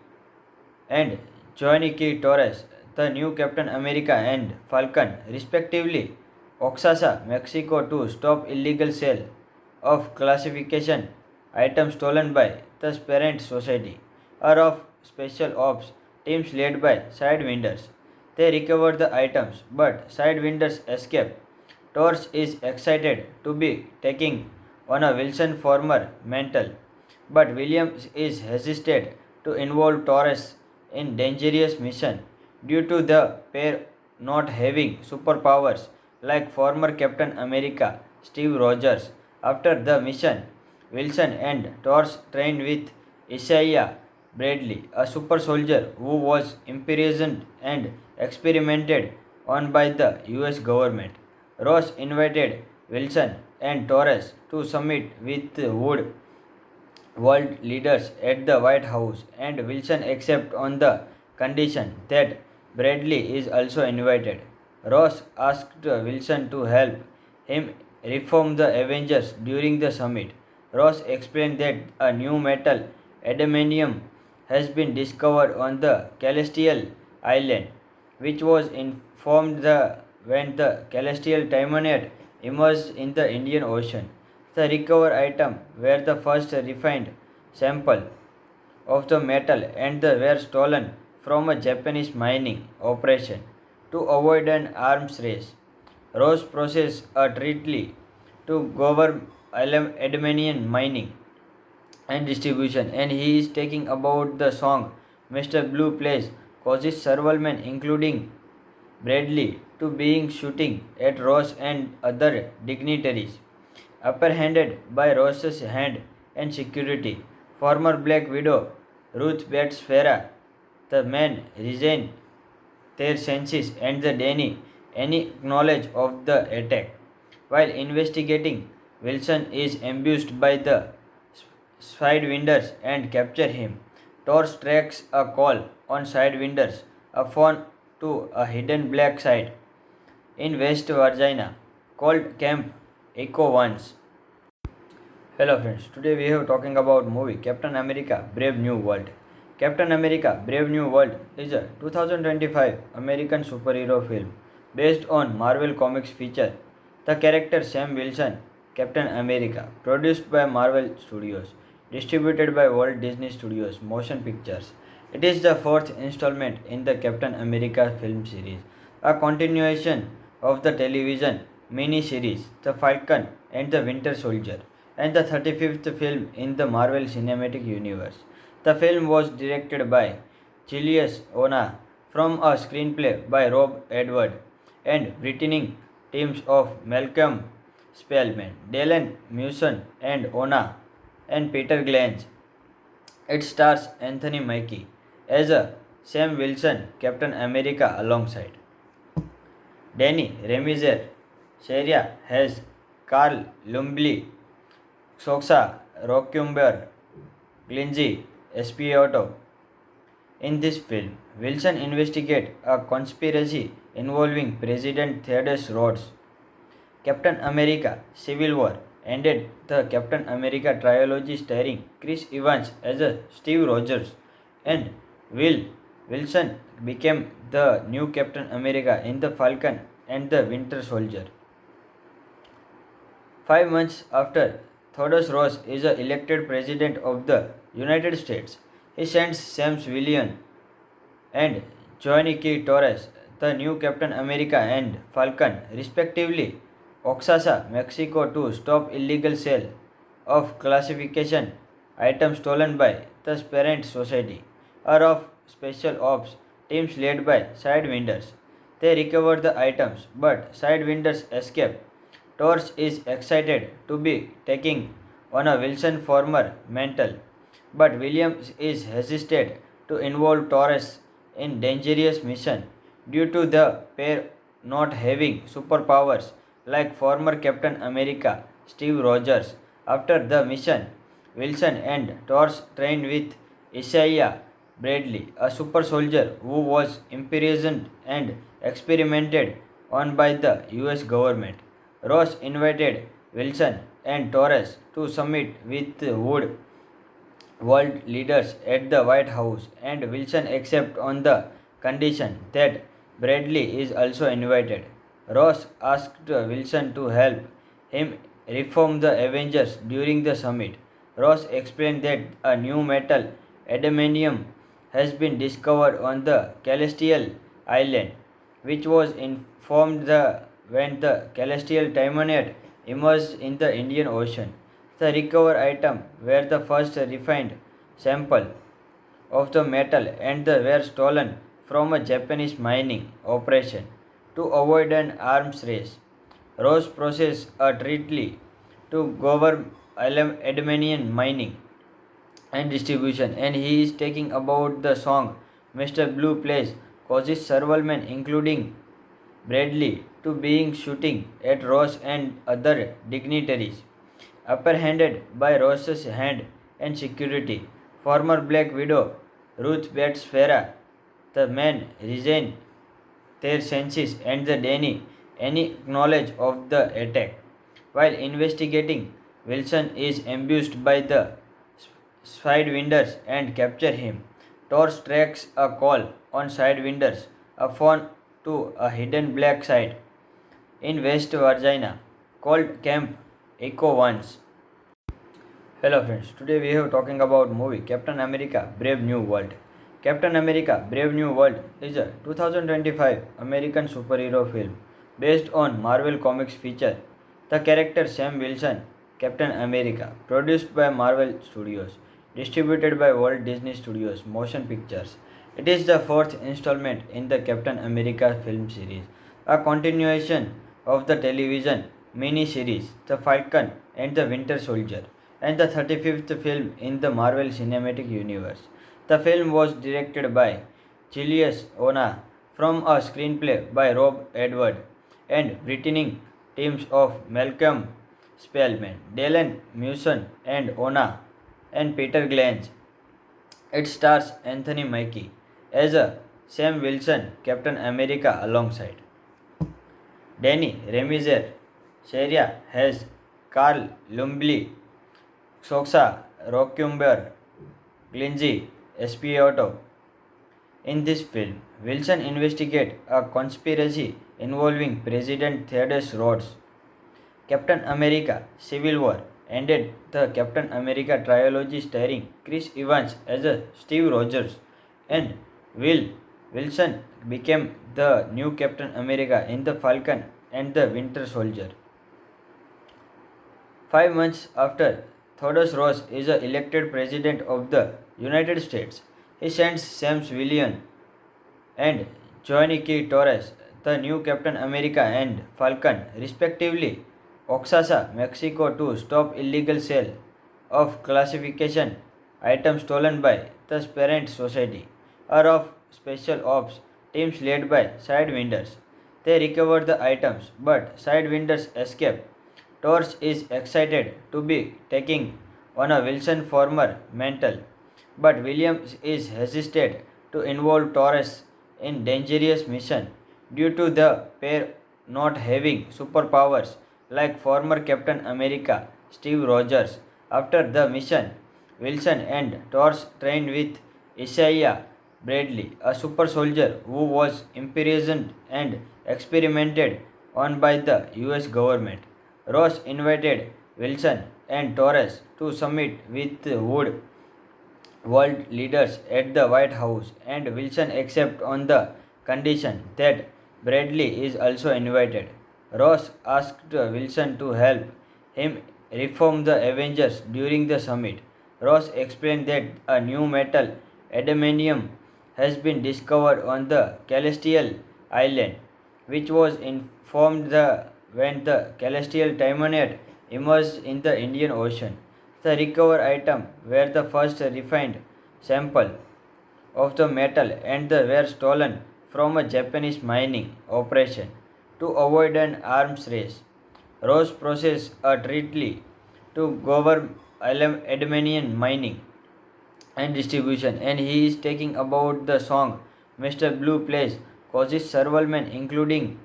and Joaquin Torres, the new Captain America and Falcon, respectively, Oaxaca, Mexico, to stop illegal sale of classification items stolen by the Parent Society or of special ops teams led by Sidewinders. They recover the items, but Sidewinders escape. Torres is excited to be taking on a Wilson former mantle, but Williams is hesitant to involve Torres in dangerous mission due to the pair not having superpowers like former Captain America Steve Rogers. After the mission, Wilson and Torres trained with Isaiah Bradley, a super soldier who was imprisoned and experimented on by the US government. Ross invited Wilson and Torres to summit with Wood world leaders at the White House, and Wilson accepted on the condition that Bradley is also invited. Ross asked Wilson to help him reform the Avengers during the summit. Ross explained that a new metal, adamantium, has been discovered on the Celestial Island, which was informed when the Celestial Timonite emerged in the Indian Ocean. The recovered items were the first refined sample of the metal and they were stolen from a Japanese mining operation to avoid an arms race. Ross processed a treaty to govern adamantium mining and distribution, and he is taking about the song Mr. Blue plays causes several men, including Bradley, to being shooting at Ross and other dignitaries. Apprehended by Ross's hand and security, former Black Widow Ruth Bates Farah, the men regain their senses and the Danny any knowledge of the attack. While investigating, Wilson is ambushed by the Sidewinders and capture him. Torres tracks a call on Sidewinders, a phone to a hidden black site in West Virginia called Camp Echo Ones. Hello friends, today we are talking about movie Captain America Brave New World. Captain America Brave New World is a 2025 American superhero film based on Marvel Comics feature the character Sam Wilson, Captain America, produced by Marvel Studios, distributed by Walt Disney Studios Motion Pictures. It is the fourth installment in the Captain America film series, a continuation of the television mini-series The Falcon and the Winter Soldier, and the 35th film in the Marvel Cinematic Universe. The film was directed by Julius Ona from a screenplay by Rob Edward and written teams of Malcolm Spellman, Dylan Mewson and Ona, and Peter Glange. It stars Anthony Mackie as a Sam Wilson, Captain America, alongside Danny Remizer, Sheria Hayes, Carl Lumbly, Soxa Rockumber, Glingy, Espioto. In this film, Wilson investigates a conspiracy involving President Theodore Roosevelt. Captain America Civil War ended the Captain America trilogy starring Chris Evans as a Steve Rogers, and Will Wilson became the new Captain America in The Falcon and the Winter Soldier. 5 months after Theodore Roosevelt is elected President of the United States, he sends Sam Wilson and Joaquin Torres, the new Captain America and Falcon, respectively, Oaxaca, Mexico to stop illegal sale of classification items stolen by the parent society or of special ops teams led by side vendors. They recover the items, but side vendors escape. Torch is excited to be taking on a Wilson former mental, but Williams is hesitant to involve Torres in dangerous mission due to the pair not having superpowers like former Captain America Steve Rogers. After the mission, Wilson and Torres trained with Isaiah Bradley, a super soldier who was imprisoned and experimented on by the US government. Ross invited Wilson and Torres to summit with Wood world leaders at the White House, and Wilson accepted on the condition that Bradley is also invited. Ross asked Wilson to help him reform the Avengers during the summit. Ross explained that a new metal, adamantium, has been discovered on the Celestial Island, which was informed when the Celestial Timonite emerged in the Indian Ocean. The recovered items were the first refined sample of the metal and they were stolen from a Japanese mining operation to avoid an arms race. Ross processed a treaty to govern Armenian mining and distribution, and he is taking about the song Mr. Blue plays causes several men, including Bradley, to being shooting at Ross and other dignitaries. Apprehended by Ross's hand and security, former Black Widow Ruth Bates Farah, the men regain their senses and the Danny any knowledge of the attack. While investigating, Wilson is ambushed by the sidewinders and capture him. Torch tracks a call on sidewinders, a phone to a hidden black site in West Virginia called Camp Echo Ones. Hello friends, today we are talking about movie Captain America Brave New World. Captain America Brave New World is a 2025 American superhero film based on Marvel Comics feature the character Sam Wilson, Captain America, produced by Marvel Studios, distributed by Walt Disney Studios Motion Pictures. It is the fourth installment in the Captain America film series, a continuation of the television mini-series The Falcon and the Winter Soldier, and the 35th film in the Marvel Cinematic Universe. The film was directed by Julius Ona from a screenplay by Rob Edward and written teams of Malcolm Spellman, Dylan Mewson, and Ona and Peter Glanz. It stars Anthony Mackie as a Sam Wilson, Captain America, alongside Danny Remizer, Sharia has Carl Lumbly, Soxa Rockumber, Glinzy Espioto. In this film, Wilson investigates a conspiracy involving President Theodore Roosevelt. Captain America Civil War ended the Captain America trilogy starring Chris Evans as a Steve Rogers, and Will Wilson became the new Captain America in The Falcon and the Winter Soldier. 5 months after Theodore Ross is elected President of the United States, he sends Sam Williams and Johnny K. Torres, the new Captain America and Falcon, respectively, Oaxaca, Mexico, to stop illegal sale of classification items stolen by the parent society or of special ops teams led by side vendors. They recover the items, but side vendors escape. Torch is excited to be taking on a Wilson former mental, but Williams is hesitant to involve Torres in dangerous mission due to the pair not having superpowers like former Captain America Steve Rogers. After the mission, Wilson and Torch trained with Isaiah Bradley, a super soldier who was imprisoned and experimented on by the US government. Ross invited Wilson and Torres to summit with Wood world leaders at the White House, and Wilson accepted on the condition that Bradley is also invited. Ross asked Wilson to help him reform the Avengers during the summit. Ross explained that a new metal, adamantium, has been discovered on the Celestial Island, which was informed when the Celestial Timonite emerged in the Indian Ocean. The recovered item were the first refined sample of the metal and they were stolen from a Japanese mining operation to avoid an arms race. Ross processed a treaty to govern aluminum mining and distribution, and he is talking about the song Mr. Blue plays causes several men, including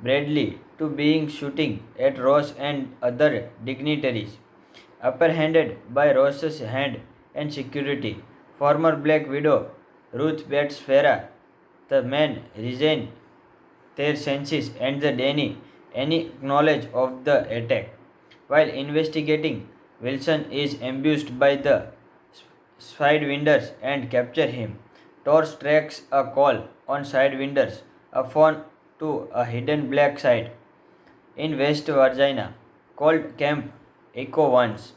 Bradley, to being shooting at Ross and other dignitaries. Apprehended by Ross's hand and security, former Black Widow Ruth Bates Farah, the men resigned their senses and the Danny any knowledge of the attack. While investigating, Wilson is ambushed by the Sidewinders and capture him. Torch tracks a call on Sidewinders, a phone to a hidden black site in West Virginia called Camp Echo Once.